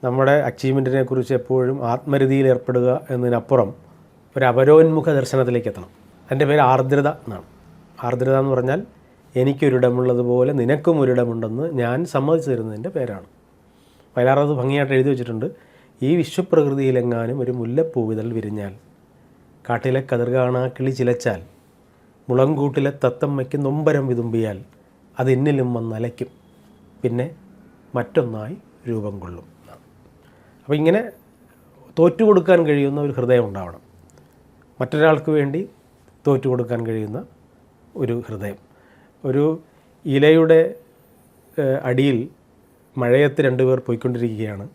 നമ്മുടെ അച്ചീവ്മെൻറ്റിനെ കുറിച്ച് എപ്പോഴും ആത്മരതിയിൽ ഏർപ്പെടുക എന്നതിനപ്പുറം ഒരു അപരോന്മുഖ ദർശനത്തിലേക്ക് എത്തണം. അതിൻ്റെ പേര് ആർദ്രത എന്നാണ്. ആർദ്രത എന്ന് പറഞ്ഞാൽ എനിക്കൊരിടമുള്ളതുപോലെ നിനക്കും ഒരിടമുണ്ടെന്ന് ഞാൻ സമ്മതിച്ചു തരുന്നതിൻ്റെ പേരാണ്. വയലാറത് ഭംഗിയായിട്ട് എഴുതി വെച്ചിട്ടുണ്ട്. ഈ വിശ്വപ്രകൃതിയിലെങ്ങാനും ഒരു മുല്ലപ്പൂവിതൾ വിരിഞ്ഞാൽ, കാട്ടിലെ കതിർകാണാ കിളി ചിലച്ചാൽ, മുളങ്കൂട്ടിലെ തത്തമ്മയ്ക്ക് നൊമ്പരം വിതുമ്പിയാൽ, അത് എന്നിലും വന്നലയ്ക്കും, പിന്നെ മറ്റൊന്നായി രൂപം കൊള്ളും. അപ്പോൾ ഇങ്ങനെ തോറ്റുകൊടുക്കാൻ കഴിയുന്ന ഒരു ഹൃദയം ഉണ്ടാവണം. മറ്റൊരാൾക്ക് വേണ്ടി തോറ്റുകൊടുക്കാൻ കഴിയുന്ന ഒരു ഹൃദയം. ഒരു ഇലയുടെ അടിയിൽ മഴയത്ത് രണ്ടുപേർ പോയിക്കൊണ്ടിരിക്കുകയാണ്.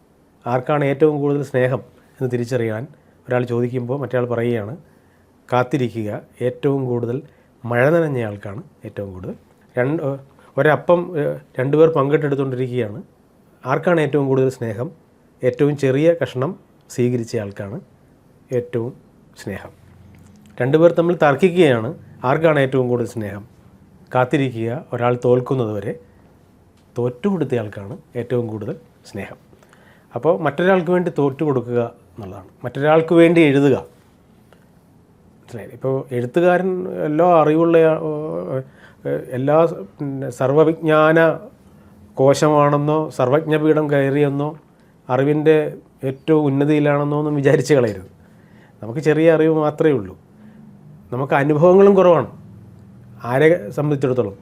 ആർക്കാണ് ഏറ്റവും കൂടുതൽ സ്നേഹം എന്ന് തിരിച്ചറിയാൻ ഒരാൾ ചോദിക്കുമ്പോൾ മറ്റേ ആൾ പറയുകയാണ്, കാത്തിരിക്കുക, ഏറ്റവും കൂടുതൽ മഴ നനഞ്ഞയാൾക്കാണ് ഏറ്റവും കൂടുതൽ. ഒരപ്പം രണ്ടുപേർ പങ്കിട്ടെടുത്തുകൊണ്ടിരിക്കുകയാണ്. ആർക്കാണ് ഏറ്റവും കൂടുതൽ സ്നേഹം? ഏറ്റവും ചെറിയ കഷ്ണം സ്വീകരിച്ചയാൾക്കാണ് ഏറ്റവും സ്നേഹം. രണ്ടുപേർ തമ്മിൽ തർക്കിക്കുകയാണ്. ആർക്കാണ് ഏറ്റവും കൂടുതൽ സ്നേഹം? കാത്തിരിക്കുക, ഒരാൾ തോൽക്കുന്നതുവരെ തോറ്റുകൊടുത്തയാൾക്കാണ് ഏറ്റവും കൂടുതൽ സ്നേഹം. അപ്പോൾ മറ്റൊരാൾക്ക് വേണ്ടി തോറ്റു കൊടുക്കുക എന്നുള്ളതാണ്. മറ്റൊരാൾക്ക് വേണ്ടി എഴുതുക. ഇപ്പോൾ എഴുത്തുകാരൻ എല്ലാ അറിവുള്ള എല്ലാ സർവവിജ്ഞാന കോശമാണെന്നോ സർവജ്ഞപീഠം കയറിയെന്നോ അറിവിൻ്റെ ഏറ്റവും ഉന്നതിയിലാണെന്നോ ഒന്നും വിചാരിച്ച് കളയരുത്. നമുക്ക് ചെറിയ അറിവ് മാത്രമേ ഉള്ളൂ. നമുക്ക് അനുഭവങ്ങളും കുറവാണ്. ആരെ സംബന്ധിച്ചിടത്തോളം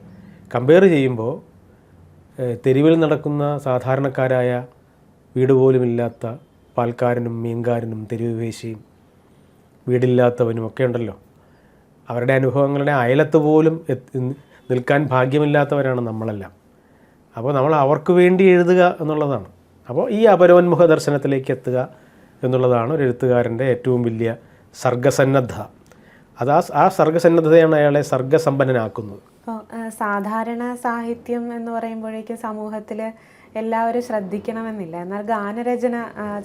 കമ്പയർ ചെയ്യുമ്പോൾ തെരുവിൽ നടക്കുന്ന സാധാരണക്കാരായ വീട് പോലുമില്ലാത്ത പാൽക്കാരനും മീൻകാരനും തെരുവ് വേശിയും വീടില്ലാത്തവനും ഒക്കെ ഉണ്ടല്ലോ, അവരുടെ അനുഭവങ്ങളുടെ അയലത്ത് പോലും നിൽക്കാൻ ഭാഗ്യമില്ലാത്തവരാണ് നമ്മളെല്ലാം. അപ്പോൾ നമ്മൾ അവർക്ക് വേണ്ടി എഴുതുക എന്നുള്ളതാണ്. അപ്പോൾ ഈ അപരോന്മുഖ ദർശനത്തിലേക്ക് എത്തുക എന്നുള്ളതാണ് ഒരു എഴുത്തുകാരൻ്റെ ഏറ്റവും വലിയ സർഗസന്നദ്ധത. അത് ആ സർഗസന്നദ്ധതയാണ് അയാളെ സർഗസമ്പന്നനാക്കുന്നത്. ഇപ്പോൾ സാധാരണ സാഹിത്യം എന്ന് പറയുമ്പോഴേക്കും സമൂഹത്തിൽ എല്ലാവരും ശ്രദ്ധിക്കണമെന്നില്ല. എന്നാൽ ഗാനരചന,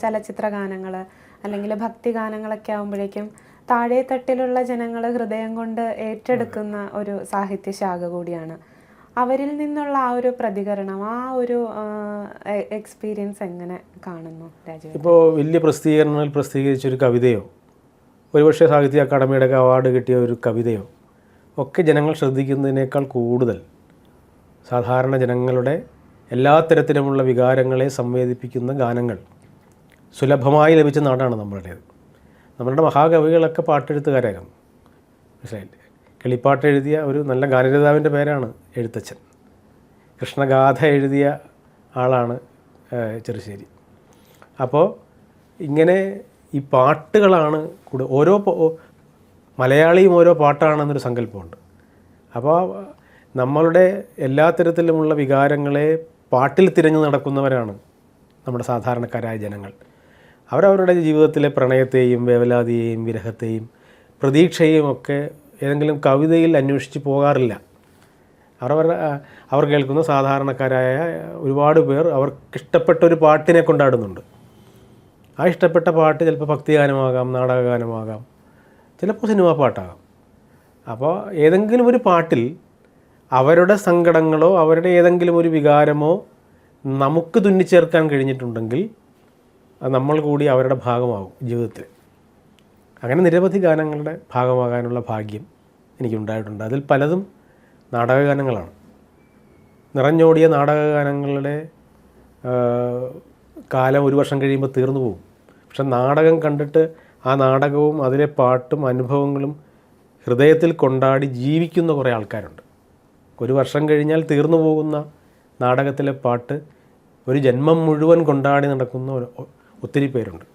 ചലച്ചിത്ര ഗാനങ്ങൾ അല്ലെങ്കിൽ ഭക്തി ഗാനങ്ങളൊക്കെ ആകുമ്പോഴേക്കും താഴെത്തട്ടിലുള്ള ജനങ്ങൾ ഹൃദയം കൊണ്ട് ഏറ്റെടുക്കുന്ന ഒരു സാഹിത്യശാഖ കൂടിയാണ്. അവരിൽ നിന്നുള്ള ആ ഒരു പ്രതികരണം, ആ ഒരു എക്സ്പീരിയൻസ് എങ്ങനെ കാണുന്നു രാജീവ്? ഇപ്പോൾ വലിയ പ്രസിദ്ധീകരണങ്ങളിൽ പ്രസിദ്ധീകരിച്ചൊരു കവിതയോ ഒരുപക്ഷെ സാഹിത്യ അക്കാദമിയുടെ അവാർഡ് കിട്ടിയ ഒരു കവിതയോ ഒക്കെ ജനങ്ങൾ ശ്രദ്ധിക്കുന്നതിനേക്കാൾ കൂടുതൽ സാധാരണ ജനങ്ങളുടെ എല്ലാ തരത്തിലുമുള്ള വികാരങ്ങളെ സംവേദിപ്പിക്കുന്ന ഗാനങ്ങൾ സുലഭമായി ലഭിച്ച നാടാണ് നമ്മളുടേത്. നമ്മളുടെ മഹാകവികളൊക്കെ പാട്ടെഴുത്തുകാരായിരുന്നു. മനസ്സിലായില്ലേ? കിളിപ്പാട്ട് എഴുതിയ ഒരു നല്ല ഗാനരചയിതാവിൻ്റെ പേരാണ് എഴുത്തച്ഛൻ. കൃഷ്ണഗാഥ എഴുതിയ ആളാണ് ചെറുശ്ശേരി. അപ്പോൾ ഇങ്ങനെ ഈ പാട്ടുകളാണ് ഓരോ മലയാളിയും ഓരോ പാട്ടാണെന്നൊരു സങ്കല്പമുണ്ട്. അപ്പോൾ നമ്മളുടെ എല്ലാ തരത്തിലുമുള്ള വികാരങ്ങളെ പാട്ടിൽ തിരഞ്ഞു നടക്കുന്നവരാണ് നമ്മുടെ സാധാരണക്കാരായ ജനങ്ങൾ. അവരവരുടെ ജീവിതത്തിലെ പ്രണയത്തെയും വേവലാതിയെയും വിരഹത്തെയും പ്രതീക്ഷയെയും ഒക്കെ ഏതെങ്കിലും കവിതയിൽ അന്വേഷിച്ച് പോകാറില്ല. അവർ കേൾക്കുന്ന സാധാരണക്കാരായ ഒരുപാട് പേർ അവർക്കിഷ്ടപ്പെട്ട ഒരു പാട്ടിനെ കൊണ്ടാടുന്നുണ്ട്. ആ ഇഷ്ടപ്പെട്ട പാട്ട് ചിലപ്പോൾ ഭക്തിഗാനമാകാം, നാടകഗാനമാകാം, ചിലപ്പോൾ സിനിമാ പാട്ടാകാം. അപ്പോൾ ഏതെങ്കിലും ഒരു പാട്ടിൽ അവരുടെ സങ്കടങ്ങളോ അവരുടെ ഏതെങ്കിലും ഒരു വികാരമോ നമുക്ക് തുന്നിച്ചേർക്കാൻ കഴിഞ്ഞിട്ടുണ്ടെങ്കിൽ നമ്മൾ കൂടി അവരുടെ ഭാഗമാകും ജീവിതത്തിൽ. അങ്ങനെ നിരവധി ഗാനങ്ങളുടെ ഭാഗമാകാനുള്ള ഭാഗ്യം എനിക്കുണ്ടായിട്ടുണ്ട്. അതിൽ പലതും നാടകഗാനങ്ങളാണ്. നിറഞ്ഞോടിയ നാടകഗാനങ്ങളുടെ കാലം ഒരു വർഷം കഴിയുമ്പോൾ തീർന്നു പോകും. പക്ഷെ നാടകം കണ്ടിട്ട് ആ നാടകവും അതിലെ പാട്ടും അനുഭവങ്ങളും ഹൃദയത്തിൽ കൊണ്ടാടി ജീവിക്കുന്ന കുറേ ആൾക്കാരുണ്ട്. ഒരു വർഷം കഴിഞ്ഞാൽ തീർന്നു പോകുന്ന നാടകത്തിലെ പാട്ട് ഒരു ജന്മം മുഴുവൻ കൊണ്ടാടി നടക്കുന്ന ഒത്തിരി പേരുണ്ട്.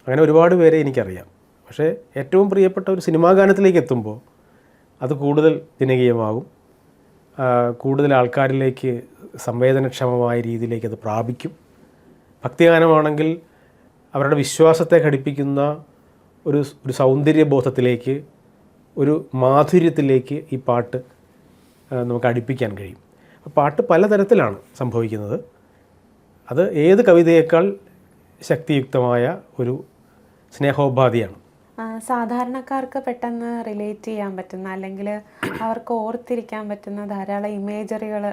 അങ്ങനെ ഒരുപാട് പേരെ എനിക്കറിയാം. പക്ഷേ ഏറ്റവും പ്രിയപ്പെട്ട ഒരു സിനിമാ ഗാനത്തിലേക്ക് എത്തുമ്പോൾ അത് കൂടുതൽ ജനകീയമാകും, കൂടുതൽ ആൾക്കാരിലേക്ക് സംവേദനക്ഷമമായ രീതിയിലേക്ക് അത് പ്രാപിക്കും. ഭക്തിഗാനമാണെങ്കിൽ അവരുടെ വിശ്വാസത്തെ ഘടിപ്പിക്കുന്ന ഒരു സൗന്ദര്യബോധത്തിലേക്ക്, ഒരു മാധുര്യത്തിലേക്ക് ഈ പാട്ട് നമുക്ക് അടുപ്പിക്കാൻ കഴിയും. പാട്ട് പലതരത്തിലാണ് സംഭവിക്കുന്നത്. അത് ഏത് കവിതയേക്കാൾ ശക്തിയുക്തമായ ഒരു സ്നേഹോപാധിയാണ്. സാധാരണക്കാർക്ക് പെട്ടെന്ന് റിലേറ്റ് ചെയ്യാൻ പറ്റുന്ന, അല്ലെങ്കിൽ അവർക്ക് ഓർത്തിരിക്കാൻ പറ്റുന്ന ധാരാളം ഇമേജറികൾ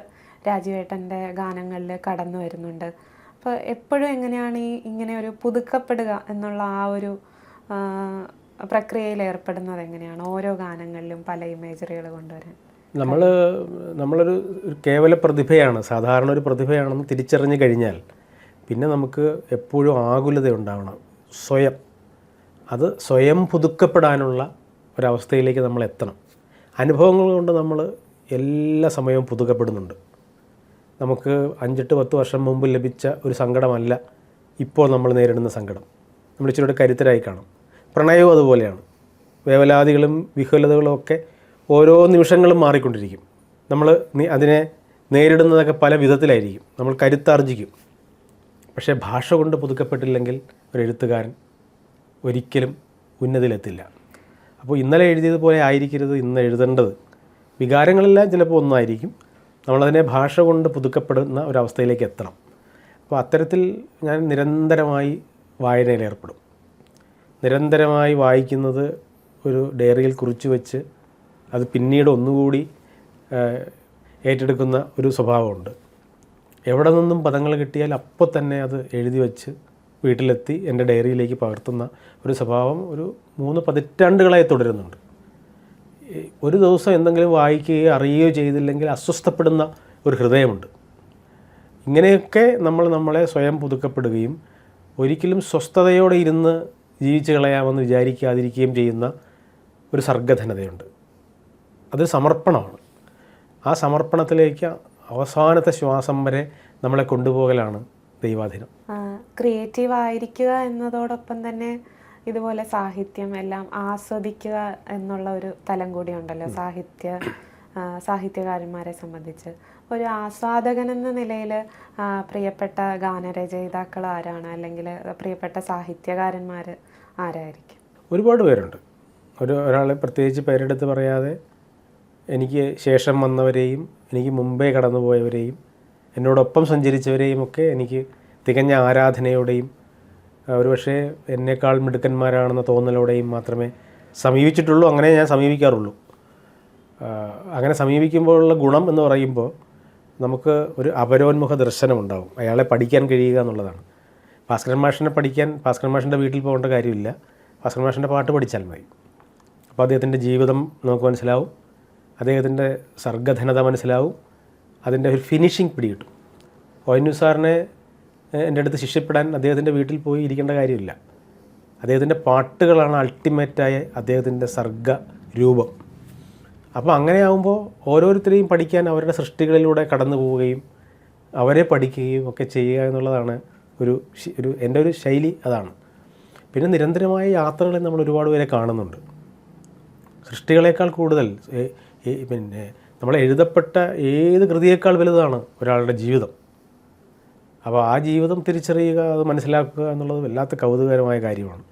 രാജുവേട്ടൻ്റെ ഗാനങ്ങളിൽ കടന്നു വരുന്നുണ്ട്. അപ്പോൾ എപ്പോഴും എങ്ങനെയാണ് ഇങ്ങനെ ഒരു പുതുക്കപ്പെടുക എന്നുള്ള ആ ഒരു പ്രക്രിയയിൽ ഏർപ്പെടുന്നത് എങ്ങനെയാണ് ഓരോ ഗാനങ്ങളിലും പല ഇമേജറികൾ കൊണ്ടുവരാൻ? നമ്മളൊരു കേവല പ്രതിഭയാണ്, സാധാരണ ഒരു പ്രതിഭയാണെന്ന് തിരിച്ചറിഞ്ഞു കഴിഞ്ഞാൽ പിന്നെ നമുക്ക് എപ്പോഴും ആകുലത ഉണ്ടാവണം. സ്വയം പുതുക്കപ്പെടാനുള്ള ഒരവസ്ഥയിലേക്ക് നമ്മൾ എത്തണം. അനുഭവങ്ങൾ കൊണ്ട് നമ്മൾ എല്ലാ സമയവും പുതുക്കപ്പെടുന്നുണ്ട്. നമുക്ക് 5-10 വർഷം മുമ്പ് ലഭിച്ച ഒരു സങ്കടമല്ല ഇപ്പോൾ നമ്മൾ നേരിടുന്ന സങ്കടം. നമ്മൾ ഇച്ചിരി കരുത്തരായി കാണും. പ്രണയവും അതുപോലെയാണ്. വേവലാതികളും വിഹുലതകളും ഒക്കെ ഓരോ നിമിഷങ്ങളും മാറിക്കൊണ്ടിരിക്കും. നമ്മൾ അതിനെ നേരിടുന്നതൊക്കെ പല വിധത്തിലായിരിക്കും. നമ്മൾ കരുത്താർജിക്കും. പക്ഷേ ഭാഷ കൊണ്ട് പുതുക്കപ്പെട്ടില്ലെങ്കിൽ ഒരു എഴുത്തുകാരൻ ഒരിക്കലും ഉന്നതിയിലെത്തില്ല. അപ്പോൾ ഇന്നലെ എഴുതിയതുപോലെ ആയിരിക്കരുത് ഇന്ന് എഴുതേണ്ടത്. വികാരങ്ങളെല്ലാം ചിലപ്പോൾ ഒന്നായിരിക്കും. നമ്മളതിനെ ഭാഷ കൊണ്ട് പുതുക്കപ്പെടുന്ന ഒരവസ്ഥയിലേക്ക് എത്തണം. അപ്പോൾ അത്തരത്തിൽ ഞാൻ നിരന്തരമായി വായനയിലേർപ്പെടും. നിരന്തരമായി വായിക്കുന്നത് ഒരു ഡയറിയിൽ കുറിച്ച് വെച്ച് അത് പിന്നീട് ഒന്നുകൂടി ഏറ്റെടുക്കുന്ന ഒരു സ്വഭാവമുണ്ട്. എവിടെ നിന്നും പദങ്ങൾ കിട്ടിയാൽ അപ്പോൾ തന്നെ അത് എഴുതി വെച്ച് വീട്ടിലെത്തി എൻ്റെ ഡയറിയിലേക്ക് പകർത്തുന്ന ഒരു സ്വഭാവം ഒരു 3 പതിറ്റാണ്ടുകളായി തുടരുന്നുണ്ട്. ഒരു ദിവസം എന്തെങ്കിലും വായിക്കുകയോ അറിയുകയോ ചെയ്തില്ലെങ്കിൽ അസ്വസ്ഥപ്പെടുന്ന ഒരു ഹൃദയമുണ്ട്. ഇങ്ങനെയൊക്കെ നമ്മളെ സ്വയം പുതുക്കപ്പെടുകയും ഒരിക്കലും സ്വസ്ഥതയോടെ ഇരുന്ന് ജീവിച്ച് കളയാമെന്ന് വിചാരിക്കാതിരിക്കുകയും ചെയ്യുന്ന ഒരു സർഗ്ഗധനതയുണ്ട്. അത് സമർപ്പണമാണ്. ആ സമർപ്പണത്തിലേക്ക് അവസാനത്തെ ശ്വാസം വരെ നമ്മളെ കൊണ്ടുപോകലാണ് ദൈവാധീനം. ക്രിയേറ്റീവ് ആയിരിക്കുക എന്നതോടൊപ്പം തന്നെ ഇതുപോലെ സാഹിത്യം എല്ലാം ആസ്വദിക്കുക എന്നുള്ള ഒരു തലം കൂടി ഉണ്ടല്ലോ സാഹിത്യകാരന്മാരെ സംബന്ധിച്ച്. ഒരു ആസ്വാദകൻ എന്ന നിലയിൽ പ്രിയപ്പെട്ട ഗാനരചയിതാക്കൾ ആരാണ്, അല്ലെങ്കിൽ പ്രിയപ്പെട്ട സാഹിത്യകാരന്മാർ ആരായിരിക്കും? ഒരുപാട് പേരുണ്ട്. ഒരാളെ പ്രത്യേകിച്ച് പേരെടുത്ത് പറയാതെ എനിക്ക് ശേഷം വന്നവരെയും എനിക്ക് മുമ്പേ കടന്നുപോയവരെയും എന്നോടൊപ്പം സഞ്ചരിച്ചവരെയും ഒക്കെ എനിക്ക് തികഞ്ഞ ആരാധനയോടെയും ഒരുപക്ഷെ എന്നേക്കാൾ മിടുക്കന്മാരാണെന്ന തോന്നലോടെയും മാത്രമേ സമീപിച്ചിട്ടുള്ളൂ. അങ്ങനെ ഞാൻ സമീപിക്കാറുള്ളൂ. അങ്ങനെ സമീപിക്കുമ്പോഴുള്ള ഗുണം എന്ന് പറയുമ്പോൾ നമുക്ക് ഒരു അപരോന്മുഖ ദർശനമുണ്ടാകും. അയാളെ പഠിക്കാൻ കഴിയുക എന്നുള്ളതാണ്. ഭാസ്കരൻ മാഷിനെ പഠിക്കാൻ ഭാസ്കരൻ മാഷിൻ്റെ വീട്ടിൽ പോകേണ്ട കാര്യമില്ല. ഭാസ്കരൻ മാഷിൻ്റെ പാട്ട് പഠിച്ചാൽ മതി. അപ്പോൾ അദ്ദേഹത്തിൻ്റെ ജീവിതം നമുക്ക് മനസ്സിലാവും, അദ്ദേഹത്തിൻ്റെ സർഗ്ഗധനത മനസ്സിലാവും, അതിൻ്റെ ഒരു ഫിനിഷിങ് പിടികിട്ടും. ഒ.എൻ.വി. സാറിനെ എൻ്റെ അടുത്ത് ശിഷ്യപ്പെടാൻ അദ്ദേഹത്തിൻ്റെ വീട്ടിൽ പോയി ഇരിക്കേണ്ട കാര്യമില്ല. അദ്ദേഹത്തിൻ്റെ പാട്ടുകളാണ് അൾട്ടിമേറ്റായ അദ്ദേഹത്തിൻ്റെ സർഗ്ഗ രൂപം. അപ്പോൾ അങ്ങനെയാകുമ്പോൾ ഓരോരുത്തരെയും പഠിക്കാൻ അവരുടെ സൃഷ്ടികളിലൂടെ കടന്നു പോവുകയും അവരെ പഠിക്കുകയും ഒക്കെ ചെയ്യുക എന്നുള്ളതാണ് എൻ്റെ ഒരു ശൈലി അതാണ്. പിന്നെ നിരന്തരമായ യാത്രകളെ നമ്മൾ ഒരുപാട് പേരെ കാണുന്നുണ്ട്. സൃഷ്ടികളേക്കാൾ കൂടുതൽ പിന്നെ നമ്മൾ എഴുതപ്പെട്ട ഏത് കൃതിയേക്കാൾ വലുതാണ് ഒരാളുടെ ജീവിതം. അപ്പോൾ ആ ജീവിതം തിരിച്ചറിയുക, അത് മനസ്സിലാക്കുക എന്നുള്ളത് വല്ലാത്ത കൗതുകകരമായ കാര്യമാണ്.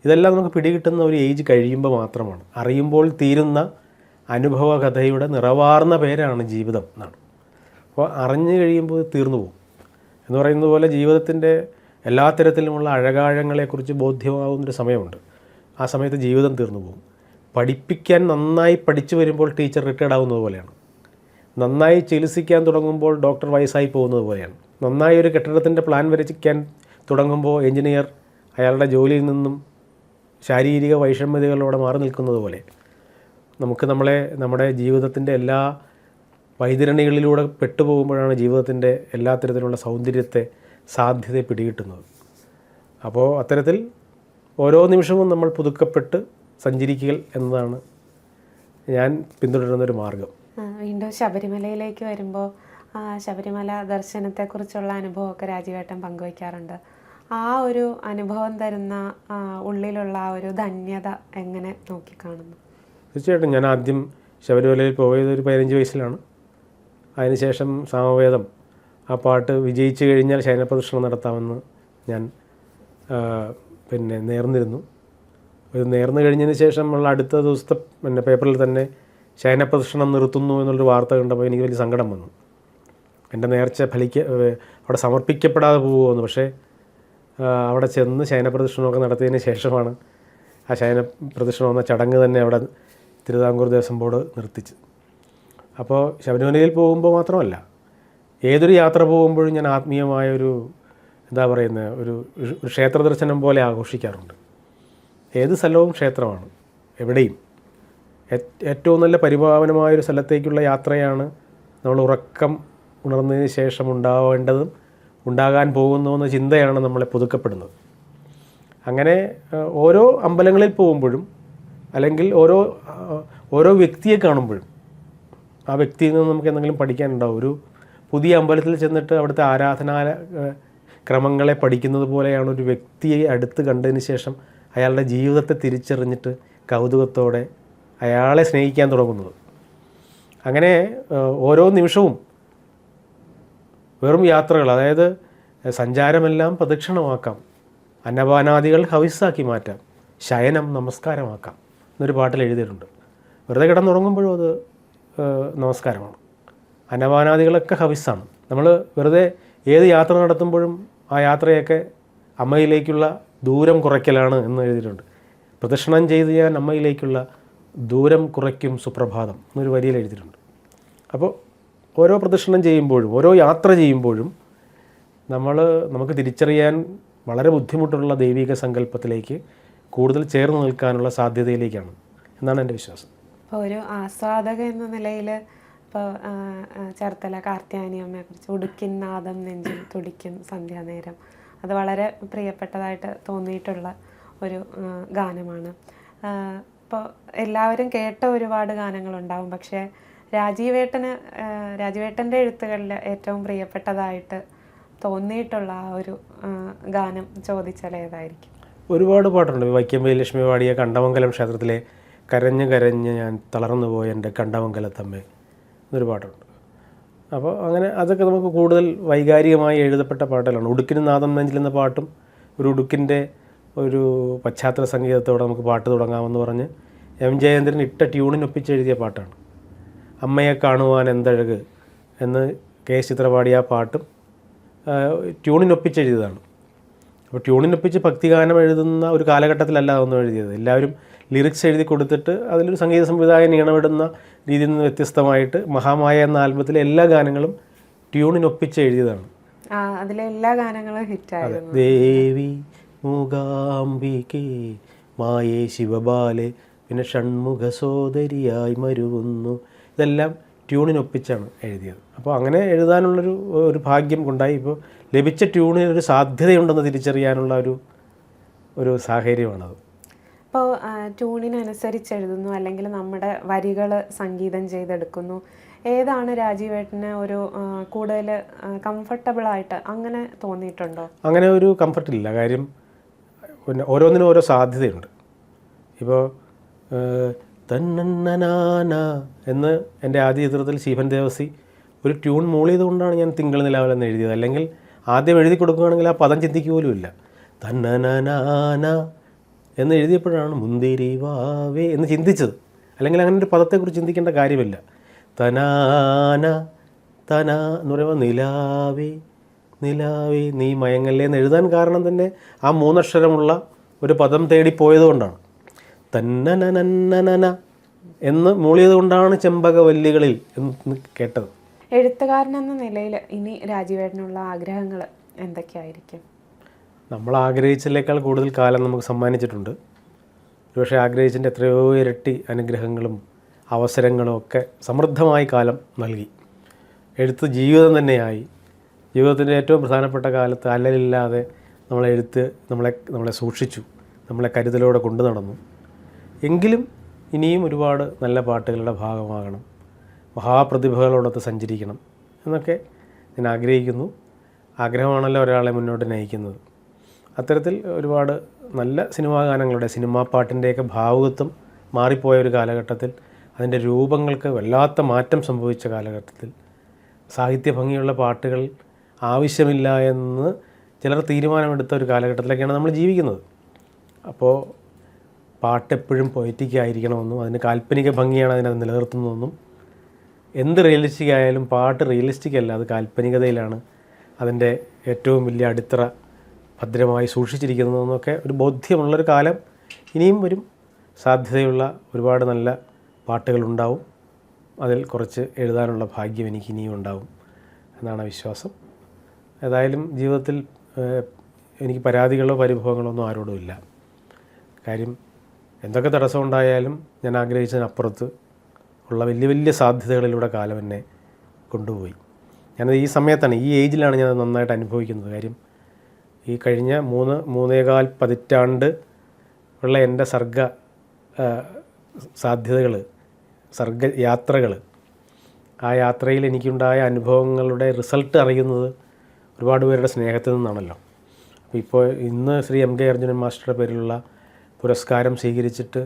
ഇതെല്ലാം നമുക്ക് പിടികിട്ടുന്ന ഒരു ഏജ് കഴിയുമ്പോൾ മാത്രമാണ്. അറിയുമ്പോൾ തീരുന്ന അനുഭവ കഥയുടെ നിറവാർന്ന പേരാണ് ജീവിതം എന്നാണ്. അപ്പോൾ അറിഞ്ഞു കഴിയുമ്പോൾ തീർന്നു പോകും എന്ന് പറയുന്നത് പോലെ ജീവിതത്തിൻ്റെ എല്ലാ തരത്തിലുമുള്ള അഴകാഴങ്ങളെക്കുറിച്ച് ബോധ്യമാകുന്നൊരു സമയമുണ്ട്. ആ സമയത്ത് ജീവിതം തീർന്നു പോകും. പഠിപ്പിക്കാൻ നന്നായി പഠിച്ചു വരുമ്പോൾ ടീച്ചർ റിട്ടയർഡ് ആവുന്നത് പോലെയാണ്. നന്നായി ചികിത്സിക്കാൻ തുടങ്ങുമ്പോൾ ഡോക്ടർ വയസ്സായി പോകുന്നത് പോലെയാണ്. നന്നായി ഒരു കെട്ടിടത്തിൻ്റെ പ്ലാൻ വരച്ചിക്കാൻ തുടങ്ങുമ്പോൾ എഞ്ചിനീയർ അയാളുടെ ജോലിയിൽ നിന്നും ശാരീരിക വൈഷമ്യതകളോടെ മാറി നിൽക്കുന്നത് പോലെ നമുക്ക് നമ്മുടെ ജീവിതത്തിൻ്റെ എല്ലാ വൈതരണികളിലൂടെ പെട്ടുപോകുമ്പോഴാണ് ജീവിതത്തിൻ്റെ എല്ലാ തരത്തിലുള്ള സൗന്ദര്യത്തെ സാധ്യതയെ പിടികിട്ടുന്നത്. അപ്പോൾ അത്തരത്തിൽ ഓരോ നിമിഷവും നമ്മൾ പുതുക്കപ്പെട്ട് സഞ്ചരിക്കുക എന്നതാണ് ഞാൻ പിന്തുടരുന്നൊരു മാർഗം. വീണ്ടും ശബരിമലയിലേക്ക് വരുമ്പോൾ ശബരിമല ദർശനത്തെക്കുറിച്ചുള്ള അനുഭവമൊക്കെ രാജീവേട്ടൻ പങ്കുവയ്ക്കാറുണ്ട്. ആ ഒരു അനുഭവം തരുന്ന ഉള്ളിലുള്ള ആ ഒരു ധന്യത എങ്ങനെ നോക്കിക്കാണുന്നു? തീർച്ചയായിട്ടും ഞാൻ ആദ്യം ശബരിമലയിൽ പോയത് ഒരു 15 വയസ്സിലാണ്. അതിനുശേഷം സാമവേദം ആ പാട്ട് വിജയിച്ചു കഴിഞ്ഞാൽ ശയനപ്രദക്ഷിണം നടത്താമെന്ന് ഞാൻ നേർന്നിരുന്നു. ഇത് നേർന്നു കഴിഞ്ഞതിന് ശേഷം ഉള്ള അടുത്ത ദിവസത്തെ പേപ്പറിൽ തന്നെ ശയനപ്രദക്ഷിണം നിർത്തുന്നു എന്നുള്ളൊരു വാർത്ത കണ്ടപ്പോൾ എനിക്ക് വലിയ സങ്കടം വന്നു. എൻ്റെ നേർച്ച അവിടെ സമർപ്പിക്കപ്പെടാതെ പോകുമെന്ന്. പക്ഷേ അവിടെ ചെന്ന് ശയനപ്രദക്ഷിണമൊക്കെ നടത്തിയതിന് ശേഷമാണ് ആ ശയനപ്രദക്ഷിണം എന്ന ചടങ്ങ് തന്നെ അവിടെ തിരുവിതാംകൂർ ദേവസ്വം ബോർഡ് നിർത്തിച്ച്. അപ്പോൾ ശബരിമലയിൽ പോകുമ്പോൾ മാത്രമല്ല, ഏതൊരു യാത്ര പോകുമ്പോഴും ഞാൻ ആത്മീയമായ ഒരു ഒരു ക്ഷേത്ര ദർശനം പോലെ ആഘോഷിക്കാറുണ്ട്. ഏത് സ്ഥലവും ക്ഷേത്രമാണ്. എവിടെയും ഏറ്റവും നല്ല പരിപാവനമായൊരു സ്ഥലത്തേക്കുള്ള യാത്രയാണ് നമ്മൾ ഉറക്കം ഉണർന്നതിന് ശേഷം ഉണ്ടാവേണ്ടതും ഉണ്ടാകാൻ പോകുന്നുവെന്ന ചിന്തയാണ് നമ്മളെ പുതുക്കപ്പെടുന്നത്. അങ്ങനെ ഓരോ അമ്പലങ്ങളിൽ പോകുമ്പോഴും അല്ലെങ്കിൽ ഓരോ വ്യക്തിയെ കാണുമ്പോഴും ആ വ്യക്തിയിൽ നിന്ന് നമുക്ക് എന്തെങ്കിലും പഠിക്കാനുണ്ടാവും. ഒരു പുതിയ അമ്പലത്തിൽ ചെന്നിട്ട് അവിടുത്തെ ആരാധനാ ക്രമങ്ങളെ പഠിക്കുന്നത് പോലെയാണ് ഒരു വ്യക്തിയെ അടുത്ത് കണ്ടതിന് ശേഷം അയാളുടെ ജീവിതത്തെ തിരിച്ചറിഞ്ഞിട്ട് കൗതുകത്തോടെ അയാളെ സ്നേഹിക്കാൻ തുടങ്ങുന്നത്. അങ്ങനെ ഓരോ നിമിഷവും വെറും യാത്രകൾ, അതായത് സഞ്ചാരമെല്ലാം പ്രദക്ഷിണമാക്കാം, അന്നപാനാദികൾ ഹവിസ്സാക്കി മാറ്റാം, ശയനം നമസ്കാരമാക്കാം എന്നൊരു പാട്ടിൽ എഴുതിയിട്ടുണ്ട്. വെറുതെ കിടന്നുറങ്ങുമ്പോഴും അത് നമസ്കാരമാണ്. അന്നപാനാദികളൊക്കെ ഹവിസ്സാണ്. നമ്മൾ വെറുതെ ഏത് യാത്ര നടത്തുമ്പോഴും ആ യാത്രയൊക്കെ അമ്മയിലേക്കുള്ള ദൂരം കുറയ്ക്കലാണ് എന്ന് എഴുതിയിട്ടുണ്ട്. പ്രദക്ഷിണം ചെയ്ത് ഞാൻ അമ്മയിലേക്കുള്ള ദൂരം കുറയ്ക്കും സുപ്രഭാതം എന്നൊരു വരിയിൽ എഴുതിയിട്ടുണ്ട്. അപ്പോൾ ഓരോ പ്രദക്ഷിണം ചെയ്യുമ്പോഴും ഓരോ യാത്ര ചെയ്യുമ്പോഴും നമുക്ക് തിരിച്ചറിയാൻ വളരെ ബുദ്ധിമുട്ടുള്ള ദൈവിക സങ്കല്പത്തിലേക്ക് കൂടുതൽ ചേർന്ന് നിൽക്കാനുള്ള സാധ്യതയിലേക്കാണ് എന്നാണ് എൻ്റെ വിശ്വാസം. ഇപ്പോൾ ഒരു ആസ്വാദക എന്ന നിലയിൽ ഇപ്പോൾ ചേർത്തല കാർത്യായനിയമ്മയെക്കുറിച്ച് ഉടുക്കിൻ നാദം നെഞ്ചിൽ തുടിക്കും സന്ധ്യാനേരം, അത് വളരെ പ്രിയപ്പെട്ടതായിട്ട് തോന്നിയിട്ടുള്ള ഒരു ഗാനമാണ്. ഇപ്പോൾ എല്ലാവരും കേട്ട ഒരുപാട് ഗാനങ്ങളുണ്ടാവും, പക്ഷേ രാജീവേട്ടൻ്റെ എഴുത്തുകളിൽ ഏറ്റവും പ്രിയപ്പെട്ടതായിട്ട് തോന്നിയിട്ടുള്ള ആ ഒരു ഗാനം ചോദിച്ചാൽ ഏതായിരിക്കും? ഒരുപാട് പാട്ടുണ്ട്. വൈക്കം ലക്ഷ്മി പാടിയ കണ്ടമംഗലം ക്ഷേത്രത്തിലെ കരഞ്ഞ് കരഞ്ഞ് ഞാൻ തളർന്നു പോയ എൻ്റെ കണ്ടമംഗലത്തമ്മേ എന്നൊരു പാട്ടുണ്ട്. അപ്പോൾ അങ്ങനെ അതൊക്കെ നമുക്ക് കൂടുതൽ വൈകാരികമായി എഴുതപ്പെട്ട പാട്ടുകളാണ്. ഉടുക്കിന് നാദം നെഞ്ചിൽ എന്ന പാട്ടും ഒരു ഉടുക്കിൻ്റെ ഒരു പശ്ചാത്തല സംഗീതത്തോടെ നമുക്ക് പാട്ട് തുടങ്ങാമെന്ന് പറഞ്ഞ് എം ജയേന്ദ്രൻ ഇട്ട ട്യൂണിനൊപ്പിച്ചെഴുതിയ പാട്ടാണ്. അമ്മയെ കാണുവാൻ എന്തഴക് എന്ന് കെ ചിത്ര പാടിയ ആ പാട്ടും ട്യൂണിനൊപ്പിച്ചെഴുതിയതാണ്. അപ്പോൾ ട്യൂണിനൊപ്പിച്ച് ഭക്തിഗാനം എഴുതുന്ന ഒരു കാലഘട്ടത്തിലല്ല അതൊന്നും എഴുതിയത്. എല്ലാവരും ലിറിക്സ് എഴുതി കൊടുത്തിട്ട് അതിലൊരു സംഗീത സംവിധായകൻ ഈണമിടുന്ന രീതിയിൽ നിന്ന് വ്യത്യസ്തമായിട്ട് മഹാമായ എന്ന ആൽബത്തിലെ എല്ലാ ഗാനങ്ങളും ട്യൂണിനൊപ്പിച്ച് എഴുതിയതാണ്. അതിലെ എല്ലാ ഗാനങ്ങളും ഹിറ്റായിരുന്നു. ദേവി മൂകാംബികേ മായേ ശിവബാലെ, പിന്നെ ഷൺമുഖ സോദരിയായി മരുവുന്നു, ഇതെല്ലാം ട്യൂണിനൊപ്പിച്ചാണ് എഴുതിയത്. അപ്പോൾ അങ്ങനെ എഴുതാനുള്ളൊരു ഭാഗ്യം കൊണ്ടായി. ഇപ്പോൾ ലഭിച്ച ട്യൂണിനൊരു സാധ്യതയുണ്ടെന്ന് തിരിച്ചറിയാനുള്ള ഒരു സാഹചര്യമാണത്. ഇപ്പോൾ ട്യൂണിനനുസരിച്ച് എഴുതുന്നു അല്ലെങ്കിൽ നമ്മുടെ വരികൾ സംഗീതം ചെയ്തെടുക്കുന്നു, ഏതാണ് രാജീവേട്ടന് ഒരു കൂടുതൽ കംഫർട്ടബിളായിട്ട് അങ്ങനെ തോന്നിയിട്ടുണ്ടോ? അങ്ങനെ ഒരു കംഫർട്ടില്ല. കാര്യം പിന്നെ ഓരോന്നിനും ഓരോ സാധ്യതയുണ്ട്. ഇപ്പോൾ തന്നനാന എന്ന് എൻ്റെ ആദ്യ ചിത്രത്തിൽ ശിവൻ ദേവസി ഒരു ട്യൂൺ മൂളിയത് കൊണ്ടാണ് ഞാൻ തിങ്കൾ നിലാവലെന്ന് എഴുതിയത്. അല്ലെങ്കിൽ ആദ്യം എഴുതി കൊടുക്കുകയാണെങ്കിൽ ആ പദം ചിന്തിക്കുക പോലുമില്ല. തന്നനാന എന്ന് എഴുതിയപ്പോഴാണ് മുന്തിരി വാവേ എന്ന് ചിന്തിച്ചത്. അല്ലെങ്കിൽ അങ്ങനെ ഒരു പദത്തെക്കുറിച്ച് ചിന്തിക്കേണ്ട കാര്യമില്ല. തനാന തന എന്ന് പറയുമ്പോൾ നിലാവേ നിലാവേ നീ മയങ്ങല്ലേ എന്ന് എഴുതാൻ കാരണം തന്നെ ആ 3 അക്ഷരമുള്ള ഒരു പദം തേടിപ്പോയത് കൊണ്ടാണ്. തന്നനനന്നന എന്ന് മൂളിയത് കൊണ്ടാണ് ചെമ്പകവല്ലികളിൽ എന്ന് കേട്ടത്. എഴുത്തുകാരൻ എന്ന നിലയിൽ ഇനി രാജീവേട്ടനുള്ള ആഗ്രഹങ്ങൾ എന്തൊക്കെയായിരിക്കും? നമ്മൾ ആഗ്രഹിച്ചതിനേക്കാൾ കൂടുതൽ കാലം നമുക്ക് സമ്മാനിച്ചിട്ടുണ്ട്. ഒരുപക്ഷെ ആഗ്രഹിച്ചതിൻ്റെ എത്രയോ ഇരട്ടി അനുഗ്രഹങ്ങളും അവസരങ്ങളും ഒക്കെ സമൃദ്ധമായി കാലം നൽകി. എഴുത്ത് ജീവിതം തന്നെയായി. ജീവിതത്തിൻ്റെ ഏറ്റവും പ്രധാനപ്പെട്ട കാലത്ത് അല്ലലില്ലാതെ നമ്മളെ സൂക്ഷിച്ചു, നമ്മളെ കരുതലോടെ കൊണ്ടു നടന്നു. എങ്കിലും ഇനിയും ഒരുപാട് നല്ല പാട്ടുകളുടെ ഭാഗമാകണം, മഹാപ്രതിഭകളോടൊത്ത് സഞ്ചരിക്കണം എന്നൊക്കെ ഞാൻ ആഗ്രഹിക്കുന്നു. ആഗ്രഹമാണല്ലോ ഒരാളെ മുന്നോട്ട് നയിക്കുന്നത്. അത്തരത്തിൽ ഒരുപാട് നല്ല സിനിമാ ഗാനങ്ങളുടെ, സിനിമാ പാട്ടിൻ്റെയൊക്കെ ഭാവുകത്വം മാറിപ്പോയ ഒരു കാലഘട്ടത്തിൽ, അതിൻ്റെ രൂപങ്ങൾക്ക് വല്ലാത്ത മാറ്റം സംഭവിച്ച കാലഘട്ടത്തിൽ സാഹിത്യ ഭംഗിയുള്ള പാട്ടുകൾ ആവശ്യമില്ല എന്ന് ചിലർ തീരുമാനമെടുത്ത ഒരു കാലഘട്ടത്തിലൊക്കെയാണ് നമ്മൾ ജീവിക്കുന്നത്. അപ്പോൾ പാട്ടെപ്പോഴും പൊയറ്റിക് ആയിരിക്കണമെന്നും അതിന് കാൽപ്പനിക ഭംഗിയാണ് അതിനത് നിലനിർത്തുന്നതെന്നും, എന്ത് റിയലിസ്റ്റിക് ആയാലും പാട്ട് റിയലിസ്റ്റിക് അല്ല, അത് കാൽപ്പനികതയിലാണ് അതിൻ്റെ ഏറ്റവും വലിയ അടിത്തറ ഭദ്രമായി സൂക്ഷിച്ചിരിക്കുന്നതെന്നൊക്കെ ഒരു ബോധ്യമുള്ളൊരു കാലം ഇനിയും വരും. സാധ്യതയുള്ള ഒരുപാട് നല്ല പാട്ടുകളുണ്ടാവും. അതിൽ കുറച്ച് എഴുതാനുള്ള ഭാഗ്യം എനിക്ക് ഇനിയും ഉണ്ടാവും എന്നാണ് വിശ്വാസം. ഏതായാലും ജീവിതത്തിൽ എനിക്ക് പരാതികളോ പരിഭവങ്ങളോ ഒന്നും ആരോടും ഇല്ല. കാര്യം എന്തൊക്കെ തടസ്സമുണ്ടായാലും ഞാൻ ആഗ്രഹിച്ചതിനപ്പുറത്ത് ഉള്ള വലിയ വലിയ സാധ്യതകളിലൂടെ കാലം എന്നെ കൊണ്ടുപോയി. ഞാനത് ഈ സമയത്താണ്, ഈ ഏജിലാണ് ഞാനത് നന്നായിട്ട് അനുഭവിക്കുന്നത്. കാര്യം ഈ കഴിഞ്ഞ 3.25 പതിറ്റാണ്ട് ഉള്ള എൻ്റെ സാധ്യതകൾ, യാത്രകൾ, ആ യാത്രയിൽ എനിക്കുണ്ടായ അനുഭവങ്ങളുടെ റിസൾട്ട് അറിയുന്നത് ഒരുപാട് പേരുടെ സ്നേഹത്തിൽ നിന്നാണല്ലോ. അപ്പോൾ ഇപ്പോൾ ഇന്ന് ശ്രീ എം കെ അർജുനൻ മാസ്റ്ററുടെ പേരിലുള്ള പുരസ്കാരം സ്വീകരിച്ചിട്ട്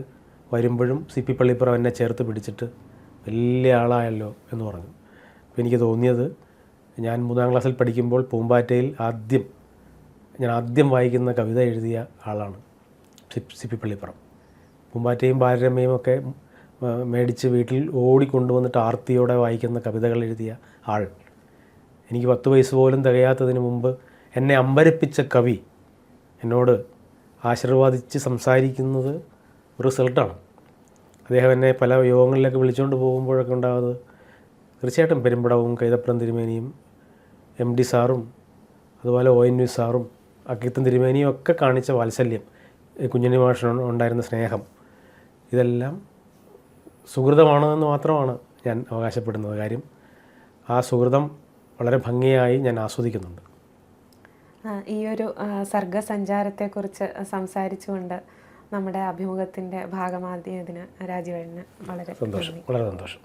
വരുമ്പോഴും CP പള്ളിപ്പുറം എന്നെ ചേർത്ത് പിടിച്ചിട്ട് വലിയ ആളായല്ലോ എന്ന് പറഞ്ഞു. അപ്പോൾ എനിക്ക് തോന്നിയത്, ഞാൻ 3ാം ക്ലാസ്സിൽ പഠിക്കുമ്പോൾ പൂമ്പാറ്റയിൽ ഞാൻ ആദ്യം വായിക്കുന്ന കവിത എഴുതിയ ആളാണ് CP പള്ളിപ്പുറം. പൂമ്പാറ്റയും ബാലരമയും ഒക്കെ മേടിച്ച് വീട്ടിൽ ഓടിക്കൊണ്ടുവന്നിട്ട് ആർത്തിയോടെ വായിക്കുന്ന കവിതകൾ എഴുതിയ ആൾ. എനിക്ക് 10 വയസ്സ് പോലും തികയാത്തതിന് മുമ്പ് എന്നെ അമ്പരപ്പിച്ച കവി എന്നോട് ആശീർവാദിച്ച് സംസാരിക്കുന്നത് ഒരു റിസൾട്ടാണ്. അദ്ദേഹം എന്നെ പല യോഗങ്ങളിലൊക്കെ വിളിച്ചുകൊണ്ട് പോകുമ്പോഴൊക്കെ ഉണ്ടാകുന്നത് തീർച്ചയായിട്ടും പെരുമ്പടവും കൈതപ്രം തിരുമേനിയും MD സാറും അതുപോലെ ONV സാറും അക്കിത്തം തിരുമേനിയും ഒക്കെ കാണിച്ച വാത്സല്യം, കുഞ്ഞുണ്ണി മാഷിന് ഉണ്ടായിരുന്ന സ്നേഹം, ഇതെല്ലാം സുഹൃതമാണെന്ന് മാത്രമാണ് ഞാൻ അവകാശപ്പെടുന്നത്. കാര്യം ആ സുഹൃതം വളരെ ഭംഗിയായി ഞാൻ ആസ്വദിക്കുന്നുണ്ട്. ഈ ഒരു സർഗസഞ്ചാരത്തെക്കുറിച്ച് സംസാരിച്ചുകൊണ്ട് നമ്മുടെ അഭിമുഖത്തിൻ്റെ ഭാഗമാക്കിയതിന് രാജീവേട്ടന് വളരെ സന്തോഷം.